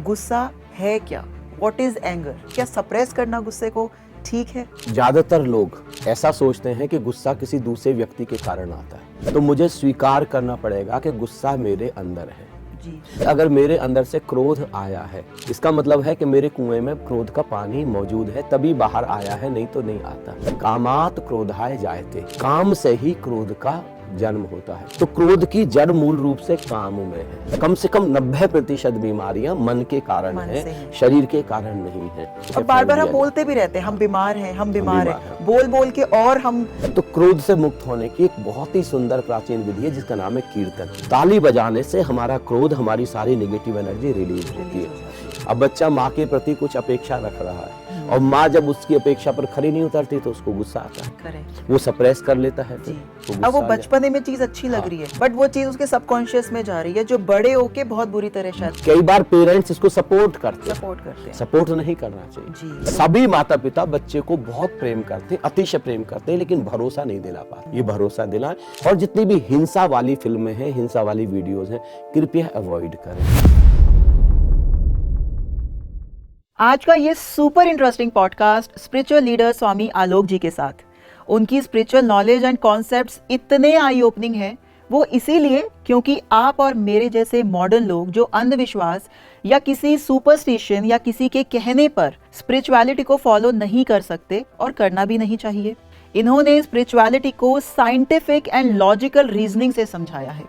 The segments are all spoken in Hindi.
गुस्सा है क्या? What is anger? क्या सप्रेस करना गुस्से को ठीक है? ज्यादातर लोग ऐसा सोचते हैं कि गुस्सा किसी दूसरे व्यक्ति के कारण आता है, तो मुझे स्वीकार करना पड़ेगा कि गुस्सा मेरे अंदर है जी। अगर मेरे अंदर से क्रोध आया है, इसका मतलब है कि मेरे कुएं में क्रोध का पानी मौजूद है, तभी बाहर आया है, नहीं तो नहीं आता। कामात क्रोधाय जायते, काम से ही क्रोध का जन्म होता है। तो क्रोध की जड़ मूल रूप से काम में है। कम से कम 90% बीमारियां मन के कारण है, शरीर के कारण नहीं है। और बार बार हम बोलते भी रहते हैं हम बीमार हैं, हम बीमार हैं, बोल बोल के। और हम तो क्रोध से मुक्त होने की एक बहुत ही सुंदर प्राचीन विधि है जिसका नाम है कीर्तन। ताली बजाने से हमारा क्रोध, हमारी सारी नेगेटिव एनर्जी रिलीज होती है। अब बच्चा माँ के प्रति कुछ अपेक्षा रख रहा है और माँ जब उसकी अपेक्षा पर खरी नहीं उतरती तो उसको गुस्सा आता है, वो सप्रेस कर लेता है। अब वो बचपने में चीज अच्छी लग रही है, बट वो चीज उसके सबकॉन्शियस में जा रही है, जो बड़े होके बहुत बुरी तरह शायद। कई बार पेरेंट्स इसको सपोर्ट करते हैं। सपोर्ट नहीं करना चाहिए। सभी माता पिता बच्चे को बहुत प्रेम करते हैं, अतिशय प्रेम करते हैं, लेकिन भरोसा नहीं दिला पाते। ये भरोसा दिलाएं। और जितनी भी हिंसा वाली फिल्में हैं, हिंसा वाली वीडियोज हैं, कृपया अवॉइड करें। आज का ये super interesting podcast spiritual leader Swami Alok ji के साथ। उनकी स्पिरिचुअल नॉलेज एंड कॉन्सेप्ट्स इतने आई ओपनिंग हैं, वो इसीलिए क्योंकि आप और मेरे जैसे मॉडर्न लोग जो अंधविश्वास या किसी सुपरस्टिशन या किसी के कहने पर स्पिरिचुअलिटी को फॉलो नहीं कर सकते और करना भी नहीं चाहिए। इन्होंने स्पिरिचुअलिटी को साइंटिफिक एंड लॉजिकल रीजनिंग से समझाया है।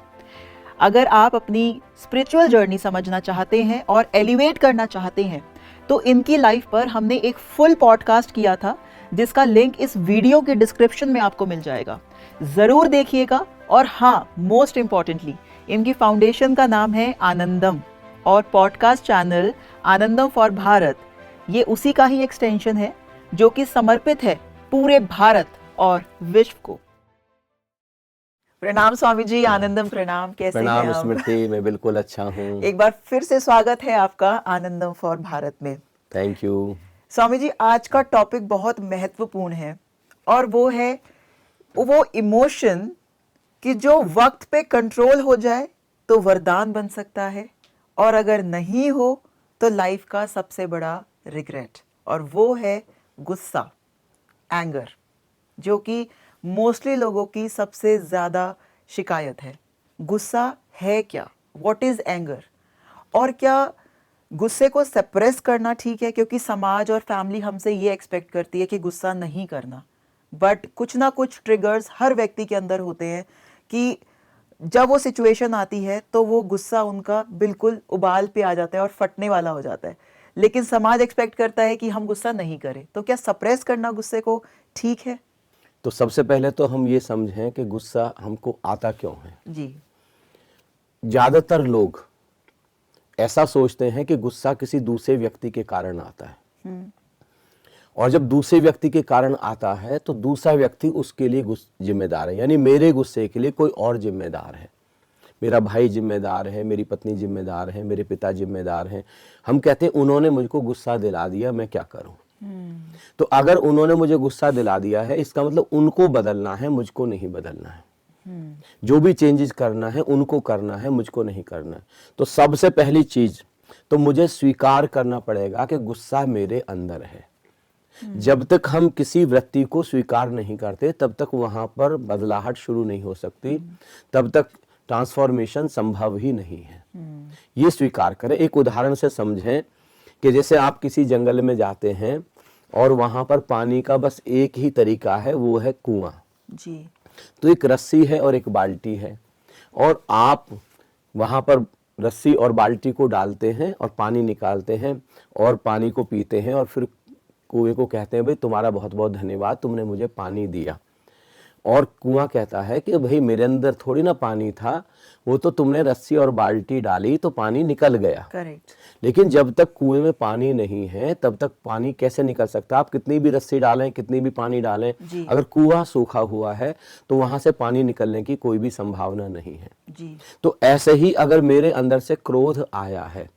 अगर आप अपनी स्पिरिचुअल जर्नी समझना चाहते हैं और एलिवेट करना चाहते हैं तो इनकी लाइफ पर हमने एक फुल पॉडकास्ट किया था, जिसका लिंक इस वीडियो के डिस्क्रिप्शन में आपको मिल जाएगा। जरूर देखिएगा। और हाँ, मोस्ट इम्पॉर्टेंटली, इनकी फाउंडेशन का नाम है आनंदम और podcast channel Anandam for Bharat, ये उसी का ही एक्सटेंशन है जो कि समर्पित है पूरे भारत और विश्व को। प्रणाम स्वामी जी। आनंदम प्रणाम। कैसे हैं आप? प्रणाम स्मृति, मैं बिल्कुल अच्छा हूँ। एक बार फिर से स्वागत है आपका आनंदम फॉर भारत में। Thank you Swami ji. आज का टॉपिक बहुत महत्वपूर्ण है और वो है वो इमोशन कि जो वक्त पे कंट्रोल हो जाए तो वरदान बन सकता है, और अगर नहीं हो तो लाइफ का सबसे बड़ा रिग्रेट, और वो है गुस्सा, एंगर, जो कि मोस्टली लोगों की सबसे ज़्यादा शिकायत है। गुस्सा है क्या? What is anger? और क्या गुस्से को सप्रेस करना ठीक है? क्योंकि समाज और फैमिली हमसे ये एक्सपेक्ट करती है कि गुस्सा नहीं करना, बट कुछ ना कुछ ट्रिगर्स हर व्यक्ति के अंदर होते हैं कि जब वो सिचुएशन आती है तो वो गुस्सा उनका बिल्कुल उबाल पे आ जाता है और फटने वाला हो जाता है। लेकिन समाज एक्सपेक्ट करता है कि हम गुस्सा नहीं करें। तो क्या सप्रेस करना गुस्से को ठीक है? तो सबसे पहले तो हम ये समझें कि गुस्सा हमको आता क्यों है। जी। ज्यादातर लोग ऐसा सोचते हैं कि गुस्सा किसी दूसरे व्यक्ति के कारण आता है, और जब दूसरे व्यक्ति के कारण आता है तो दूसरा व्यक्ति उसके लिए जिम्मेदार है। यानी मेरे गुस्से के लिए कोई और जिम्मेदार है, मेरा भाई जिम्मेदार है, मेरी पत्नी जिम्मेदार है, मेरे पिता जिम्मेदार हैं। हम कहते हैं उन्होंने मुझको गुस्सा दिला दिया, मैं क्या करूं। तो अगर उन्होंने मुझे गुस्सा दिला दिया है, इसका मतलब उनको बदलना है, मुझको नहीं बदलना है। जो भी चेंजेस करना है उनको करना है, मुझको नहीं करना है। तो सबसे पहली चीज तो मुझे स्वीकार करना पड़ेगा कि गुस्सा मेरे अंदर है। जब तक हम किसी वृत्ति को स्वीकार नहीं करते तब तक वहां पर बदलाहट शुरू नहीं हो सकती, तब तक ट्रांसफॉर्मेशन संभव ही नहीं है। ये स्वीकार करें। एक उदाहरण से समझें कि जैसे आप किसी जंगल में जाते हैं और वहां पर पानी का बस एक ही तरीका है, वो है कुआं। जी। तो एक रस्सी है और एक बाल्टी है, और आप वहां पर रस्सी और बाल्टी को डालते हैं और पानी निकालते हैं और पानी को पीते हैं, और फिर कुएं को कहते हैं भाई तुम्हारा बहुत बहुत धन्यवाद, तुमने मुझे पानी दिया। और कुआं कहता है कि भाई मेरे अंदर थोड़ी ना पानी था, वो तो तुमने रस्सी और बाल्टी डाली तो पानी निकल गया। करेक्ट। लेकिन जब तक कुएं में पानी नहीं है तब तक पानी कैसे निकल सकता? आप कितनी भी रस्सी डालें, कितनी भी पानी डालें, अगर कुआं सूखा हुआ है तो वहां से पानी निकलने की कोई भी संभावना नहीं है। जी। तो ऐसे ही अगर मेरे अंदर से क्रोध आया है,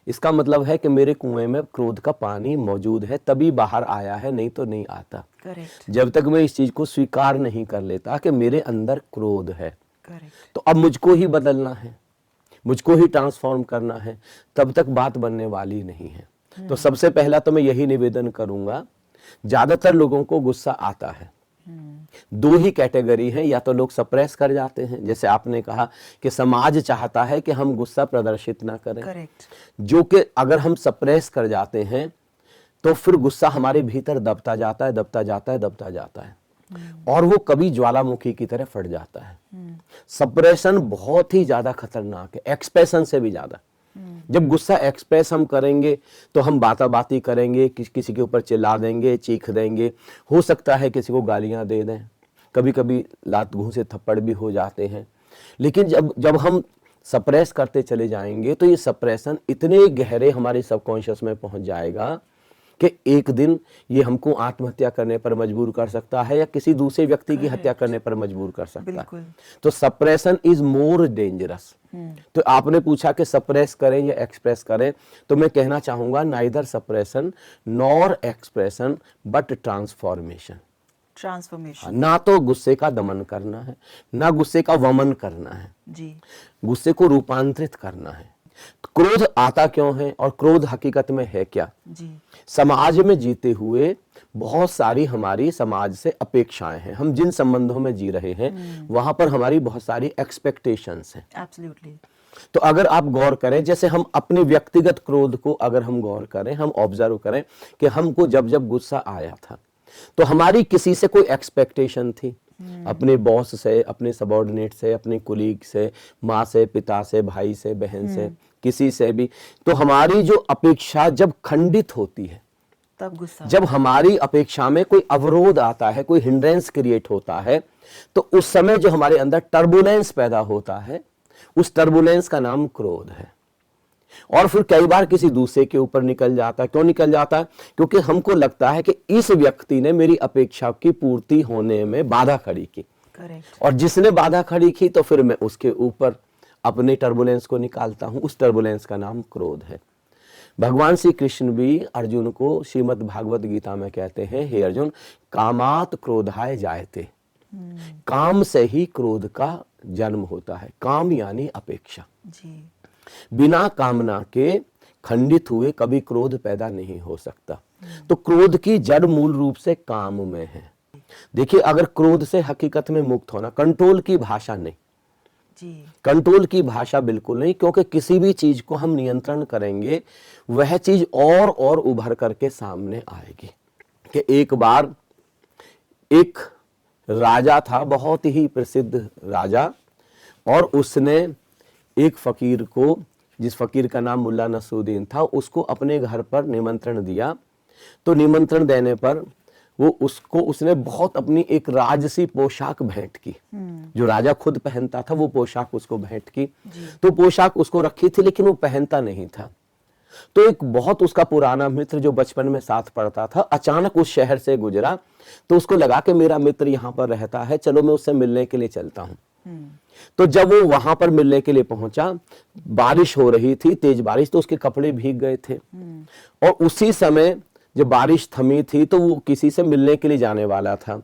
इसका मतलब है कि मेरे कुएं में क्रोध का पानी मौजूद है, तभी बाहर आया है, नहीं तो नहीं आता। करेक्ट। जब तक मैं इस चीज को स्वीकार नहीं कर लेता कि मेरे अंदर क्रोध है, करेक्ट। तो अब मुझको ही बदलना है। मुझको ही ट्रांसफॉर्म करना है, तब तक बात बनने वाली नहीं है। तो सबसे पहला तो मैं यही निवेदन करूंगा, ज्यादातर लोगों को गुस्सा आता है। दो ही कैटेगरी है, या तो लोग सप्रेस कर जाते हैं, जैसे आपने कहा कि समाज चाहता है कि हम गुस्सा प्रदर्शित ना करें। करेक्ट। जो कि अगर हम सप्रेस कर जाते हैं तो फिर गुस्सा हमारे भीतर दबता जाता है, दबता जाता है, दबता जाता है, और वो कभी ज्वालामुखी की तरह फट जाता है। सप्रेशन बहुत ही ज्यादा खतरनाक है, एक्सप्रेशन से भी ज्यादा। जब गुस्सा एक्सप्रेस हम करेंगे तो हम बाती करेंगे, किसी के ऊपर चिल्ला देंगे, चीख देंगे, हो सकता है किसी को गालियां दे दें, कभी कभी लात घूंसे थप्पड़ भी हो जाते हैं। लेकिन जब हम सप्रेस करते चले जाएंगे तो ये सप्रेशन इतने गहरे हमारे सबकॉन्शियस में पहुंच जाएगा कि एक दिन ये हमको आत्महत्या करने पर मजबूर कर सकता है, या किसी दूसरे व्यक्ति की हत्या करने पर मजबूर कर सकता है। तो सप्रेशन इज मोर डेंजरस। तो आपने पूछा कि सप्रेस करें या एक्सप्रेस करें, तो मैं कहना चाहूंगा neither suppression nor expression but transformation. ना तो गुस्से का दमन करना है, ना गुस्से का वमन करना है जी। गुस्से को रूपांतरित करना है। क्रोध आता क्यों है और क्रोध हकीकत में है क्या जी। समाज में जीते हुए बहुत सारी हमारी समाज से अपेक्षाएं हैं। हम जिन संबंधों में जी रहे हैं वहां पर हमारी बहुत सारी एक्सपेक्टेशंस हैं। एब्सोल्युटली। तो अगर आप गौर करें, जैसे हम अपने व्यक्तिगत क्रोध को अगर हम गौर करें, हम ऑब्जर्व करें कि हमको जब जब गुस्सा आया था तो हमारी किसी से कोई एक्सपेक्टेशन थी, अपने बॉस से, अपने सबऑर्डिनेट से, अपने कुलीग से, माँ से, पिता से, भाई से, बहन से, किसी से भी। तो हमारी जो अपेक्षा जब खंडित होती है तब गुस्सा, जब हमारी अपेक्षा में कोई अवरोध आता है, कोई हिंड्रेंस क्रिएट होता है, तो उस समय जो हमारे अंदर टर्बुलेंस पैदा होता है, उस टर्बुलेंस का नाम क्रोध है। और फिर कई बार किसी दूसरे के ऊपर निकल जाता है। क्यों निकल जाता है? क्योंकि हमको लगता है कि इस व्यक्ति ने मेरी अपेक्षा की पूर्ति होने में बाधा खड़ी की। करेक्ट। और जिसने बाधा खड़ी की तो फिर मैं उसके ऊपर अपने टर्बुलेंस को निकालता हूं। उस टर्बुलेंस का नाम क्रोध है। भगवान श्री कृष्ण भी अर्जुन को श्रीमद् भागवत गीता में कहते हैं, हे अर्जुन, कामात क्रोधाय जायते। काम से ही क्रोध का जन्म होता है। काम यानी अपेक्षा जी। बिना कामना के खंडित हुए कभी क्रोध पैदा नहीं हो सकता। तो क्रोध की जड़ मूल रूप से काम में है। देखिए, अगर क्रोध से हकीकत में मुक्त होना, कंट्रोल की भाषा नहीं जी। कंट्रोल की भाषा बिल्कुल नहीं, क्योंकि किसी भी चीज को हम नियंत्रण करेंगे वह चीज और उभर करके सामने आएगी। कि एक बार एक राजा था, बहुत ही प्रसिद्ध राजा, और उसने एक फकीर को, जिस फकीर का नाम मुल्ला नसरुद्दीन था, उसको अपने घर पर निमंत्रण दिया। तो निमंत्रण देने पर उसने बहुत अपनी एक राजसी पोशाक भेंट की, जो राजा खुद पहनता था, वो पोशाक उसको भेंट की। तो पोशाक उसको रखी थी लेकिन वो पहनता नहीं था। तो एक बहुत उसका पुराना मित्र जो बचपन में साथ पढ़ता था, अचानक उस शहर से गुजरा। तो उसको लगा कि मेरा मित्र यहाँ पर रहता है, चलो मैं उससे मिलने के लिए चलता हूँ। तो जब वो वहां पर मिलने के लिए पहुंचा, बारिश हो रही थी, तेज बारिश, तो उसके कपड़े भीग गए थे। और उसी समय जब बारिश थमी थी तो वो किसी से मिलने के लिए जाने वाला था।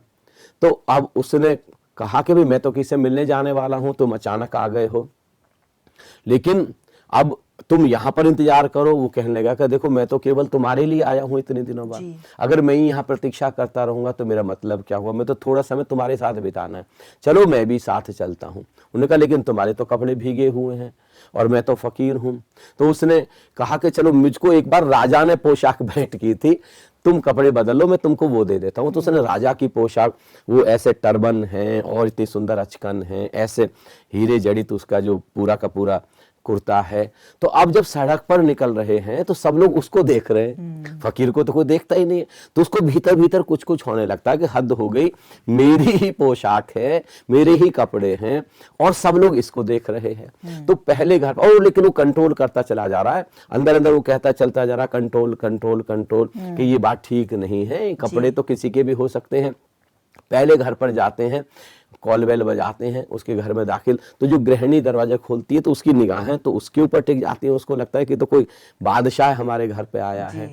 तो अब उसने कहा कि भाई मैं तो किसी से मिलने जाने वाला हूं, तुम अचानक आ गए हो, लेकिन अब तुम यहाँ पर इंतजार करो। वो कहने लगा कि देखो, मैं तो केवल तुम्हारे लिए आया हूँ इतने दिनों बाद। अगर मैं ही यहाँ प्रतीक्षा करता रहूंगा तो मेरा मतलब क्या हुआ? मैं तो थोड़ा समय तुम्हारे साथ बिताना है, चलो मैं भी साथ चलता हूँ। उन्होंने कहा लेकिन तुम्हारे तो कपड़े भीगे हुए हैं और मैं तो फकीर हूँ। तो उसने कहा कि चलो, मुझको एक बार राजा ने पोशाक भेंट की थी, तुम कपड़े बदल लो, मैं तुमको वो दे देता हूँ। तो उसने राजा की पोशाक, वो ऐसे टर्बन है और इतनी सुंदर अचकन है, ऐसे हीरे जड़ित उसका जो पूरा का पूरा कुर्ता है। तो अब जब सड़क पर निकल रहे हैं तो सब लोग उसको देख रहे हैं, फकीर को तो कोई देखता ही नहीं है। तो उसको भीतर भीतर कुछ कुछ होने लगता है कि हद हो गई, मेरी ही पोशाक है, मेरे ही कपड़े हैं और सब लोग इसको देख रहे हैं। तो पहले घर पर, और लेकिन वो कंट्रोल करता चला जा रहा है, अंदर अंदर वो कहता चलता जा रहा, कंट्रोल कंट्रोल कंट्रोल, कि ये बात ठीक नहीं है, कपड़े तो किसी के भी हो सकते हैं। पहले घर पर जाते हैं, कॉल बेल बजाते हैं, उसके घर में दाखिल, तो जो गृहिणी दरवाजा खोलती है तो उसकी निगाहें तो उसके ऊपर टिक जाती है। उसको लगता है कि तो कोई बादशाह हमारे घर पे आया है।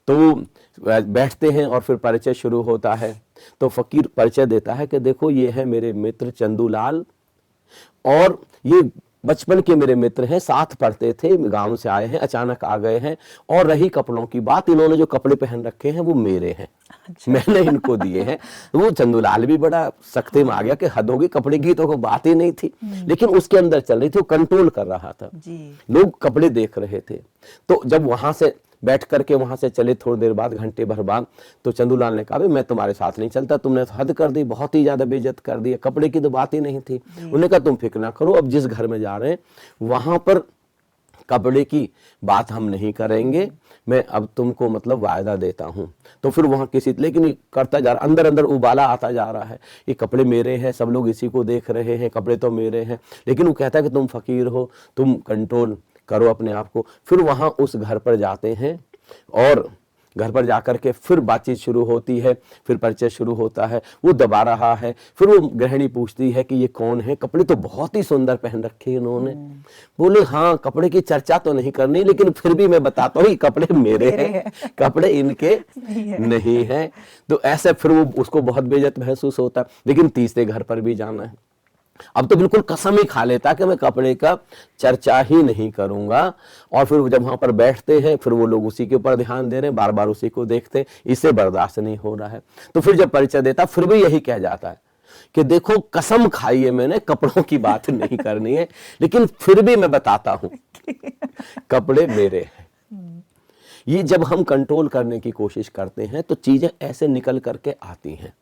तो वो बैठते हैं और फिर परिचय शुरू होता है। तो फकीर परिचय देता है कि देखो, ये है मेरे मित्र चंदूलाल, और ये बचपन के मेरे मित्र हैं, साथ पढ़ते थे, गांव से आए हैं, अचानक आ गए हैं। और रही कपड़ों की बात, इन्होंने जो कपड़े पहन रखे हैं वो मेरे हैं। अच्छा। मैंने इनको दिए हैं। वो चंदूलाल भी बड़ा सख्ते में आ गया कि हद होगी, कपड़े की तो कोई बात ही नहीं थी, लेकिन उसके अंदर चल रही थी, वो कंट्रोल कर रहा था जी। लोग कपड़े देख रहे थे। तो जब वहां से बैठ करके वहां से चले थोड़ी देर बाद, घंटे भर बाद, तो चंदूलाल ने कहा भाई मैं तुम्हारे साथ नहीं चलता, तुमने तो हद कर दी, बहुत ही ज्यादा बेइज्जत कर दी, कपड़े की तो बात ही नहीं थी। उन्होंने कहा तुम फिक्र ना करो, अब जिस घर में जा रहे हैं वहां पर कपड़े की बात हम नहीं करेंगे, मैं अब तुमको मतलब वायदा देता हूं। तो फिर वहां किसी, लेकिन ये करता जा रहा, अंदर अंदर उबाला आता जा रहा है, ये कपड़े मेरे हैं, सब लोग इसी को देख रहे हैं, कपड़े तो मेरे हैं। लेकिन वो कहता है कि तुम फकीर हो, तुम कंट्रोल करो अपने आप को। फिर वहां उस घर पर जाते हैं और घर पर जाकर के फिर बातचीत शुरू होती है, फिर परिचय शुरू होता है, वो दबा रहा है। फिर वो गृहिणी पूछती है कि ये कौन है, कपड़े तो बहुत ही सुंदर पहन रखे इन्होंने। बोले हाँ, कपड़े की चर्चा तो नहीं करनी, लेकिन फिर भी मैं बताता हूँ कपड़े मेरे हैं, कपड़े इनके नहीं है। तो ऐसे फिर वो उसको बहुत बेइज्जत महसूस होता है। लेकिन तीसरे घर पर भी जाना है, अब तो बिल्कुल कसम ही खा लेता कि मैं कपड़े का चर्चा ही नहीं करूंगा। और फिर जब वहां पर बैठते हैं, फिर वो लोग उसी के ऊपर ध्यान दे रहे हैं, बार बार उसी को देखते, इससे बर्दाश्त नहीं हो रहा है। तो फिर जब परिचय देता, फिर भी यही कह जाता है कि देखो कसम खाई है मैंने, कपड़ों की बात नहीं करनी है, लेकिन फिर भी मैं बताता हूं कपड़े मेरे हैं। ये जब हम कंट्रोल करने की कोशिश करते हैं तो चीजें ऐसे निकल करके आती हैं।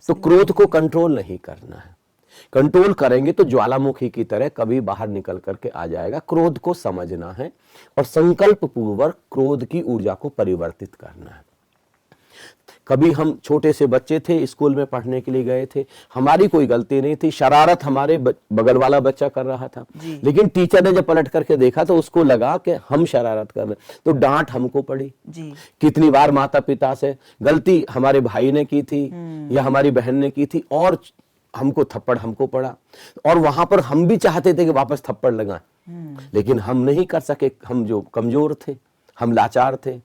तो क्रोध को कंट्रोल नहीं करना है, कंट्रोल करेंगे तो ज्वालामुखी की तरह कभी बाहर निकल करके आ जाएगा। क्रोध को समझना है और संकल्प पूर्वक क्रोध की ऊर्जा को परिवर्तित करना है। कभी हम छोटे से बच्चे थे, स्कूल में पढ़ने के लिए गए थे, हमारी कोई गलती नहीं थी, शरारत हमारे बगल वाला बच्चा कर रहा था, लेकिन टीचर ने जब पलट करके देखा तो उसको लगा कि हम शरारत कर रहे, तो डांट हमको पड़ी जी। कितनी बार माता पिता से, गलती हमारे भाई ने की थी या हमारी बहन ने की थी और हमको थप्पड़ हमको पड़ा। और वहां पर हम भी चाहते थे कि वापस थप्पड़ लगाएं, लेकिन हम नहीं कर सके, हम जो कमजोर थे, हम लाचार थे।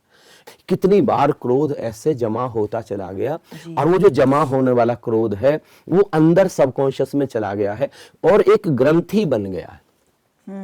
कितनी बार क्रोध ऐसे जमा होता चला गया, और वो जो जमा होने वाला क्रोध है वो अंदर सबकॉन्शियस में चला गया है और एक ग्रंथि बन गया है।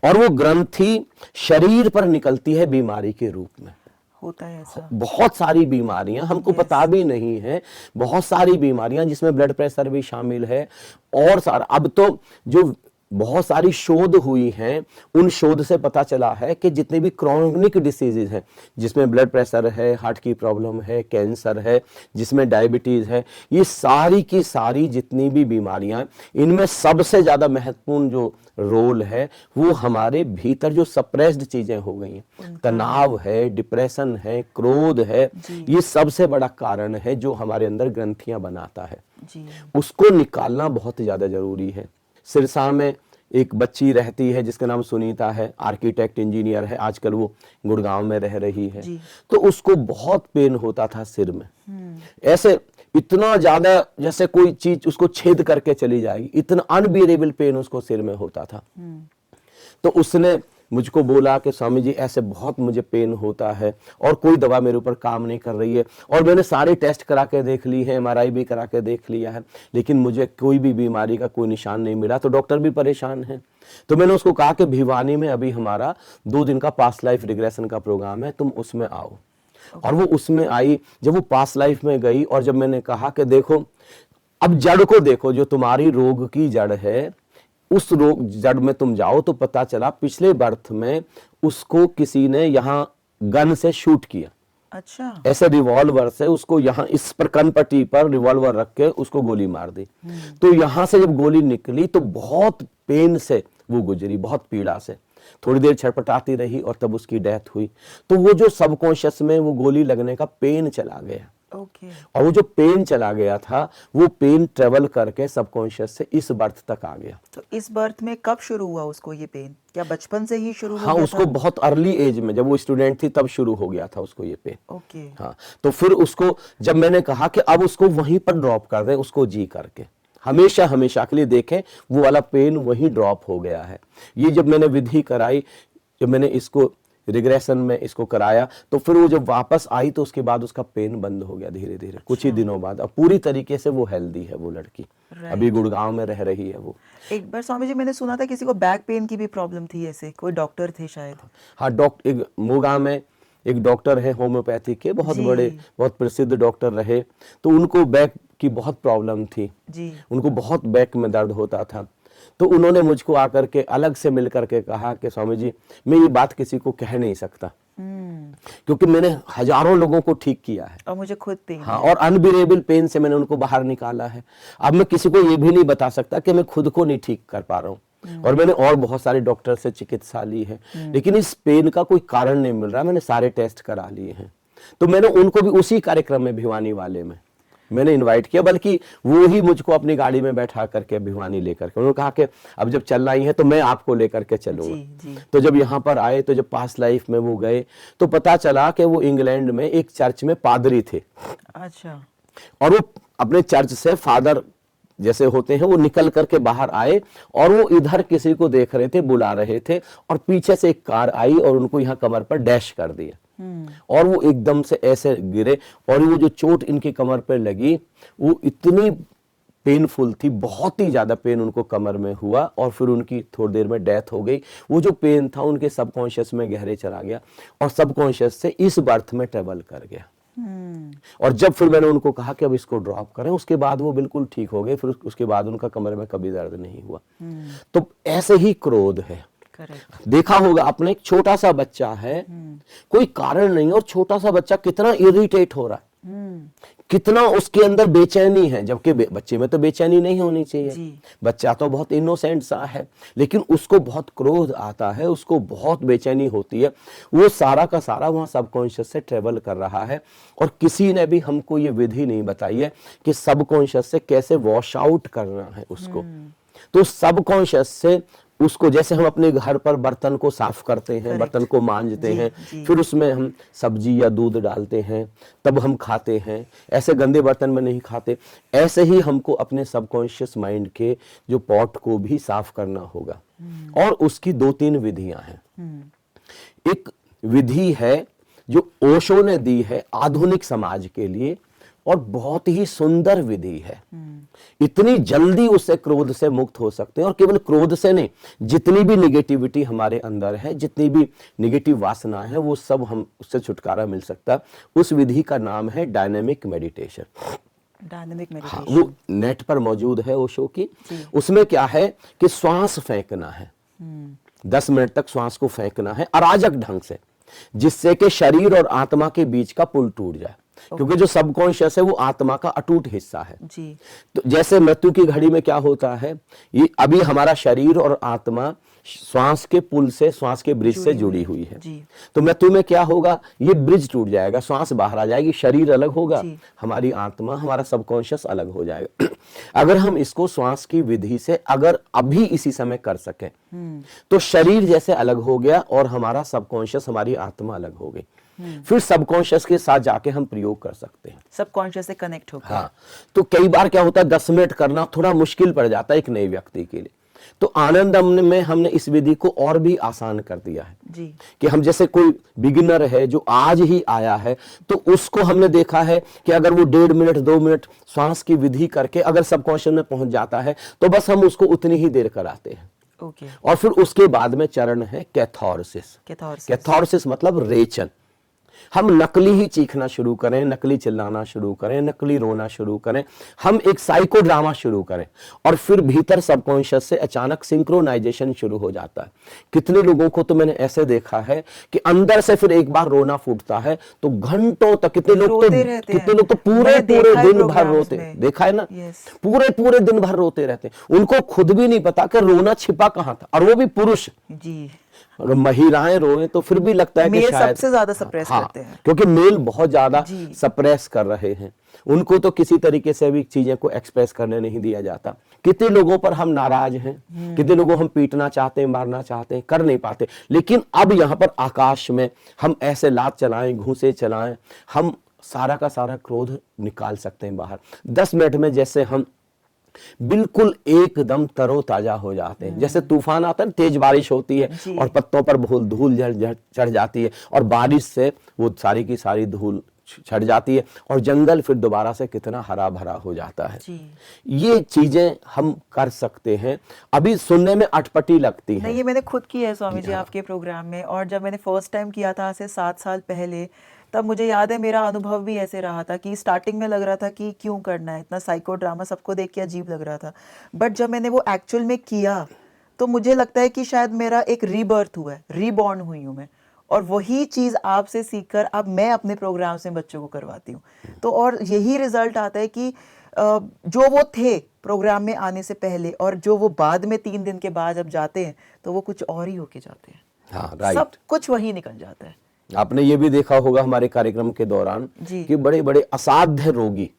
और वो ग्रंथि शरीर पर निकलती है बीमारी के रूप में। होता है ऐसा, बहुत सारी बीमारियां हमको पता भी नहीं है, बहुत सारी बीमारियां जिसमें ब्लड प्रेशर भी शामिल है और सारा। अब तो जो बहुत सारी शोध हुई हैं, उन शोध से पता चला है कि जितने भी क्रॉनिक डिसीजेज हैं, जिसमें ब्लड प्रेशर है, हार्ट की प्रॉब्लम है, कैंसर है, जिसमें डायबिटीज है, ये सारी की सारी जितनी भी बीमारियां, इनमें सबसे ज्यादा महत्वपूर्ण जो रोल है वो हमारे भीतर जो सप्रेस्ड चीजें हो गई हैं, तनाव है, डिप्रेशन है, क्रोध है, ये सबसे बड़ा कारण है जो हमारे अंदर ग्रंथियां बनाता है जी। उसको निकालना बहुत ज्यादा जरूरी है। सिरसा में एक बच्ची रहती है जिसका नाम सुनीता है, आर्किटेक्ट इंजीनियर है, आजकल वो गुड़गांव में रह रही है। तो उसको बहुत पेन होता था सिर में, ऐसे इतना ज्यादा जैसे कोई चीज उसको छेद करके चली जाएगी, इतना अनबियरेबल पेन उसको सिर में होता था। तो उसने मुझको बोला कि स्वामी जी ऐसे बहुत मुझे पेन होता है और कोई दवा मेरे ऊपर काम नहीं कर रही है, और मैंने सारे टेस्ट करा के देख ली है, MRI भी करा के देख लिया है, लेकिन मुझे कोई भी बीमारी का कोई निशान नहीं मिला। तो डॉक्टर भी परेशान है। तो मैंने उसको कहा कि भिवानी में अभी हमारा 2 दिन का पास्ट लाइफ रिग्रेशन का प्रोग्राम है, तुम उसमें आओ। और वो उसमें आई। जब वो पास्ट लाइफ में गई और जब मैंने कहा कि देखो अब जड़ को देखो, जो तुम्हारी रोग की जड़ है, उस रोग जड़ में तुम जाओ, तो पता चला पिछले बर्थ में उसको किसी ने यहाँ गन से शूट किया। अच्छा। ऐसे रिवॉल्वर से उसको यहाँ इस पर कनपट्टी पर रिवॉल्वर रख के उसको गोली मार दी। तो यहाँ से जब गोली निकली तो बहुत पेन से वो गुजरी, बहुत पीड़ा से, थोड़ी देर छटपटाती रही और तब उसकी डेथ हुई। तो वो जो सबकॉन्शियस में वो गोली लगने का पेन चला गया। और वो जो पेन चला गया था, वो पेन ट्रेवल करके सबकॉन्शियस से इस बर्थ तक आ गया। तो इस बर्थ में कब शुरू हुआ उसको ये पेन? क्या बचपन से ही शुरू हो हाँ, गया उसको था? बहुत अर्ली एज में, जब वो स्टूडेंट थी तब शुरू हो गया था उसको ये पेन। हाँ, तो फिर उसको जब मैंने कहा कि अब उसको वहीं पर ड्रॉप कर दें, उसको जी करके हमेशा हमेशा के लिए देखें, वो वाला पेन वहीं ड्रॉप हो गया है। ये जब मैंने विधि कराई, जब मैंने इसको रिग्रेशन में इसको कराया, तो फिर वो जब वापस आई तो उसके बाद उसका पेन बंद हो गया धीरे धीरे, कुछ ही दिनों बाद। अब पूरी तरीके से वो हेल्दी है वो लड़की, अभी गुड़गांव में रह रही है वो। एक बार स्वामी जी मैंने सुना था किसी को बैक पेन की भी प्रॉब्लम थी, ऐसे कोई डॉक्टर थे शायद। हाँ, एक मोगा में एक डॉक्टर है होम्योपैथी के, बहुत बड़े, बहुत प्रसिद्ध डॉक्टर रहे, तो उनको बैक की बहुत प्रॉब्लम थी जी, उनको बहुत बैक में दर्द होता था। तो उन्होंने मुझको आकर के अलग से मिल करके कहा कि स्वामी जी मैं ये बात किसी को कह नहीं सकता, क्योंकि मैंने हजारों लोगों को ठीक किया है और मुझे खुद पेन हाँ, और अनबिरेबल पेन से मैंने उनको बाहर निकाला है। अब मैं किसी को ये भी नहीं बता सकता कि मैं खुद को नहीं ठीक कर पा रहा हूँ, और मैंने और बहुत सारे डॉक्टर से चिकित्सा ली है, लेकिन इस पेन का कोई कारण नहीं मिल रहा। मैंने सारे टेस्ट करा लिए हैं, तो मैंने उनको भी उसी कार्यक्रम में भिवानी वाले में मैंने इनवाइट किया, बल्कि वो ही मुझको अपनी गाड़ी में बैठा करके भिवानी लेकर के, उन्होंने कहा कि अब जब चल रही है तो मैं आपको लेकर के चलूंगा। तो जब यहाँ पर आए, तो जब पास्ट लाइफ में वो गए, तो पता चला कि वो इंग्लैंड में एक चर्च में पादरी थे। अच्छा। और वो अपने चर्च से फादर जैसे होते हैं वो निकल करके बाहर आए, और वो इधर किसी को देख रहे थे, बुला रहे थे, और पीछे से एक कार आई और उनको यहाँ कमर पर डैश कर दिया, और वो एकदम से ऐसे गिरे, और वो जो चोट इनकी कमर पर लगी वो इतनी पेनफुल थी, बहुत ही ज्यादा पेन उनको कमर में हुआ, और फिर उनकी थोड़ी देर में डेथ हो गई। वो जो पेन था उनके सबकॉन्शियस में गहरे चला गया, और सबकॉन्शियस से इस बर्थ में ट्रेवल कर गया। और जब फिर मैंने उनको कहा कि अब इसको ड्रॉप करें, उसके बाद वो बिल्कुल ठीक हो गए, फिर उसके बाद उनका कमर में कभी दर्द नहीं हुआ। तो ऐसे ही क्रोध है। करेक्ट। देखा होगा आपने, एक छोटा सा बच्चा है, कोई कारण नहीं, और छोटा सा बच्चा कितना इरिटेट हो रहा है, कितना उसके अंदर बेचैनी है, जबकि बच्चे में तो बेचैनी नहीं होनी चाहिए। बच्चा तो बहुत इनोसेंट सा है, लेकिन उसको बहुत क्रोध आता है, उसको बहुत बेचैनी होती है। वो सारा का सारा वहां सबकॉन्शियस से ट्रेवल कर रहा है, और किसी ने भी हमको ये विधि नहीं बताई है कि सबकॉन्शियस से कैसे वॉश आउट करना है उसको। तो सबकॉन्शियस से उसको, जैसे हम अपने घर पर बर्तन को साफ करते हैं, बर्तन को मांजते हैं, फिर उसमें हम सब्जी या दूध डालते हैं, तब हम खाते हैं, ऐसे गंदे बर्तन में नहीं खाते। ऐसे ही हमको अपने सबकॉन्शियस माइंड के जो पॉट को भी साफ करना होगा, और उसकी 2-3 विधियां हैं। एक विधि है जो ओशो ने दी है आधुनिक समाज के लिए, और बहुत ही सुंदर विधि है। इतनी जल्दी उससे, क्रोध से मुक्त हो सकते हैं, और केवल क्रोध से नहीं, जितनी भी निगेटिविटी हमारे अंदर है, जितनी भी निगेटिव वासना है, वो सब हम उससे छुटकारा मिल सकता है। उस विधि का नाम है डायनेमिक मेडिटेशन। डायनेमिक मेडिटेशन, हाँ, वो नेट पर मौजूद है ओशो की। उसमें क्या है कि श्वास फेंकना है, 10 मिनट तक श्वास को फेंकना है अराजक ढंग से, जिससे कि शरीर और आत्मा के बीच का पुल टूट जाए। क्योंकि जो सबकॉन्शियस है वो आत्मा का अटूट हिस्सा है जी। तो जैसे मृत्यु की घड़ी में क्या होता है, ये अभी हमारा शरीर और आत्मा श्वास के पुल से, श्वास के ब्रिज से जुड़ी हुई है जी। तो मृत्यु में क्या होगा, ये ब्रिज टूट जाएगा, श्वास बाहर आ जाएगी, शरीर अलग होगा, हमारी आत्मा, हमारा सबकॉन्शियस अलग हो जाएगा। अगर हम इसको श्वास की विधि से अगर अभी इसी समय कर सके, तो शरीर जैसे अलग हो गया और हमारा सबकॉन्शियस, हमारी आत्मा अलग हो गई। फिर सबकॉन्शियस के साथ जाके हम प्रयोग कर सकते हैं, सबकॉन्शियस से कनेक्ट होकर। हाँ, तो कई बार क्या होता है 10 मिनट करना थोड़ा मुश्किल पड़ जाता है एक नए व्यक्ति के लिए। तो आनंदम में हमने इस विधि को और भी आसान कर दिया है जी। कि हम जैसे कोई बिगिनर है जो आज ही आया है, तो उसको हमने देखा है कि अगर वो 1.5 मिनट 2 मिनट श्वास की विधि करके अगर सबकॉन्शियस में पहुंच जाता है, तो बस हम उसको उतनी ही देर कराते हैं। और फिर उसके बाद में चरण है कैथारसिस। कैथारसिस मतलब रेचन। हम नकली ही चीखना शुरू करें, नकली चिल्लाना शुरू करें, नकली रोना शुरू करें, हम एक साइको ड्रामा शुरू करें, और फिर भीतर सबकॉन्शियस से अचानक सिंक्रोनाइजेशन शुरू हो जाता है। कितने लोगों को तो मैंने ऐसे देखा है कि अंदर से फिर एक बार रोना फूटता है तो घंटों तक, कितने लोग तो पूरे दिन भर रोते, देखा है ना, पूरे दिन भर रोते रहते हैं। उनको खुद भी नहीं पता कि रोना छिपा कहाँ था, और वो भी पुरुष जी। अगर महिलाएं रोए तो फिर भी लगता है कि शायद सबसे ज्यादा सप्रेस करते हैं, क्योंकि मेल बहुत ज्यादा सप्रेस कर रहे हैं। उनको तो किसी तरीके से भी चीजें को एक्सप्रेस करने नहीं दिया जाता। कितने लोगों पर हम नाराज हैं, कितने लोगों हम पीटना चाहते हैं, मारना चाहते हैं, कर नहीं पाते। लेकिन अब यहाँ पर आकाश में हम ऐसे लात चलाएं, घूंसे चलाएं, हम सारा का सारा क्रोध निकाल सकते हैं बाहर। 10 मिनट में जैसे हम बिल्कुल एकदम तरोताजा हो जाते हैं। जैसे तूफान आता है, तेज बारिश होती है जी। और पत्तों पर बहुत धूल चढ़ जाती है और बारिश से वो सारी की सारी धूल छट जाती है और जंगल फिर दोबारा से कितना हरा भरा हो जाता है। जी। ये चीजें हम कर सकते हैं। अभी सुनने में अटपटी लगती नहीं, हैं। ये मैंने खुद की है स्वामी जी हाँ। आपके प्रोग्राम में, और जब मैंने फर्स्ट टाइम किया था आज से 7 साल पहले, तब मुझे याद है मेरा अनुभव भी ऐसे रहा था कि स्टार्टिंग में लग रहा था कि क्यों करना है इतना साइको ड्रामा, सबको देख के अजीब लग रहा था। बट जब मैंने वो एक्चुअल में किया तो मुझे लगता है कि शायद मेरा एक रीबर्थ हुआ है, रीबॉर्न हुई हूँ मैं, और वही चीज़ आपसे सीखकर अब मैं अपने प्रोग्राम से बच्चों को करवाती हूँ। तो और यही रिजल्ट आता है कि जो वो थे प्रोग्राम में आने से पहले और जो वो बाद में 3 दिन के बाद जब जाते हैं तो वो कुछ और ही होके जाते हैं। हाँ, सब राइट। कुछ वही निकल जाता है। आपने ये भी देखा होगा हमारे कार्यक्रम के दौरान जी। कि बड़े बड़े असाध्य रोगी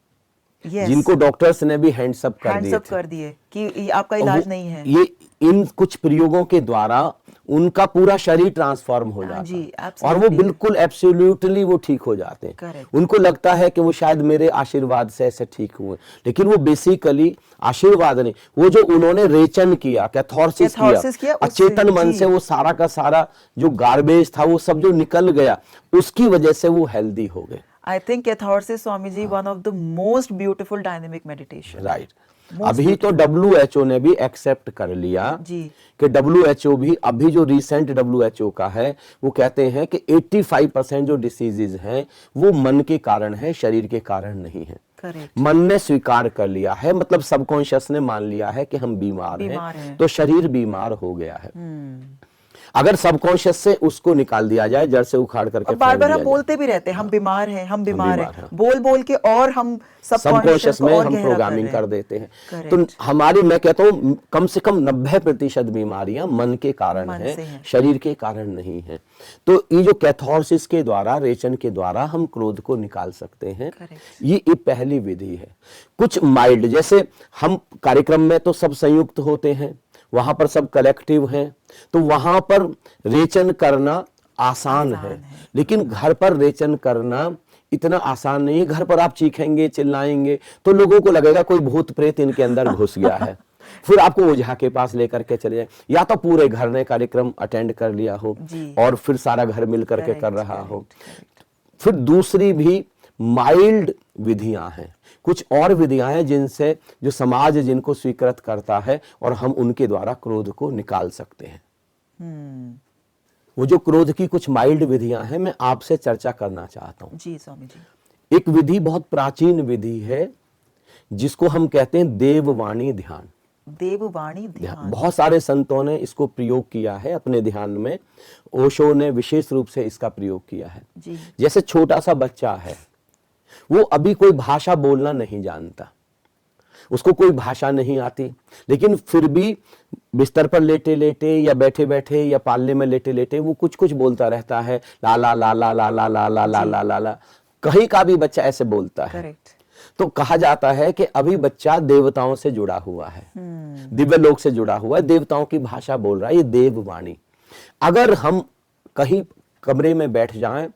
यस, जिनको डॉक्टर्स ने भी हैंड्स अप कर हैंड्स दिए अप थे, कर दिए कि ये आपका और इलाज वो- नहीं है। ये इन कुछ प्रयोगों के द्वारा उनका पूरा शरीर ट्रांसफॉर्म हो हाँ जाता जी, है और वो absolutely। बिल्कुल एब्सोल्युटली वो ठीक हो जाते हैं। Correct। उनको लगता है कि वो शायद मेरे आशीर्वाद से ऐसे ठीक हुए, लेकिन वो बेसिकली आशीर्वाद नहीं, वो जो उन्होंने रेचन किया, कैथारसिस किया, उससे, अचेतन मन जी। से वो सारा का सारा जो गार्बेज था वो सब जो निकल गया, उसकी वजह से वो हेल्दी हो गए। I think catharsis Swami ji one of the most beautiful dynamic meditation. Right. अभी तो WHO ने भी एक्सेप्ट कर लिया जी। कि WHO भी अभी जो रिसेंट WHO का है वो कहते हैं कि 85% जो डिसीजेज हैं वो मन के कारण है, शरीर के कारण नहीं है। करेक्ट। मन ने स्वीकार कर लिया है, मतलब सबकॉन्शियस ने मान लिया है कि हम बीमार हैं, तो शरीर बीमार हो गया है। अगर सबकॉन्शियस से उसको निकाल दिया जाए, जड़ से उखाड़ करके बार बार फेंक हम दिया बोलते भी रहते हैं हम बीमार हैं, हम बीमार बीमार हैं, हैं। बोल बोल के, और हम सबकॉन्शियस में हम गहरा प्रोग्रामिंग रहे कर हैं। देते हैं। Correct। तो हमारी, मैं कहता हूँ कम से कम 90% बीमारियां मन के कारण मन है, से हैं। शरीर के कारण नहीं है। तो ये जो कैथारसिस के द्वारा, रेचन के द्वारा हम क्रोध को निकाल सकते हैं। Correct। ये पहली विधि है। कुछ माइल्ड, जैसे हम कार्यक्रम में तो सब संयुक्त होते हैं, वहां पर सब कलेक्टिव हैं, तो वहां पर रेचन करना आसान है, लेकिन घर पर रेचन करना इतना आसान नहीं है। घर पर आप चीखेंगे, चिल्लाएंगे तो लोगों को लगेगा कोई भूत प्रेत इनके अंदर घुस गया है। फिर आपको ओझा के पास लेकर के चले जाए, या तो पूरे घर ने कार्यक्रम अटेंड कर लिया हो और फिर सारा घर मिल करके कर रहा हो। फिर दूसरी भी माइल्ड विधियां हैं, कुछ और विधियां हैं जिनसे जो समाज जिनको स्वीकृत करता है और हम उनके द्वारा क्रोध को निकाल सकते हैं। वो जो क्रोध की कुछ माइल्ड विधियां हैं, मैं आपसे चर्चा करना चाहता हूं। जी स्वामी जी। एक विधि बहुत प्राचीन विधि है जिसको हम कहते हैं देववाणी ध्यान। देववाणी ध्यान। बहुत सारे संतों ने इसको प्रयोग किया है अपने ध्यान में। ओशो ने विशेष रूप से इसका प्रयोग किया है। जी। जैसे छोटा सा बच्चा है, वो अभी कोई भाषा बोलना नहीं जानता, उसको कोई भाषा नहीं आती, लेकिन फिर भी बिस्तर पर लेटे लेटे या बैठे बैठे या पालने में लेटे लेटे वो कुछ कुछ बोलता रहता है, ला ला ला ला ला ला ला ला ला ला ला ला। कहीं का भी बच्चा ऐसे बोलता है। करेक्ट। तो कहा जाता है कि अभी बच्चा देवताओं से जुड़ा हुआ है, दिव्य लोक से जुड़ा हुआ है, देवताओं की भाषा बोल रहा है, ये देववाणी। अगर हम कहीं कमरे में बैठ जाएं,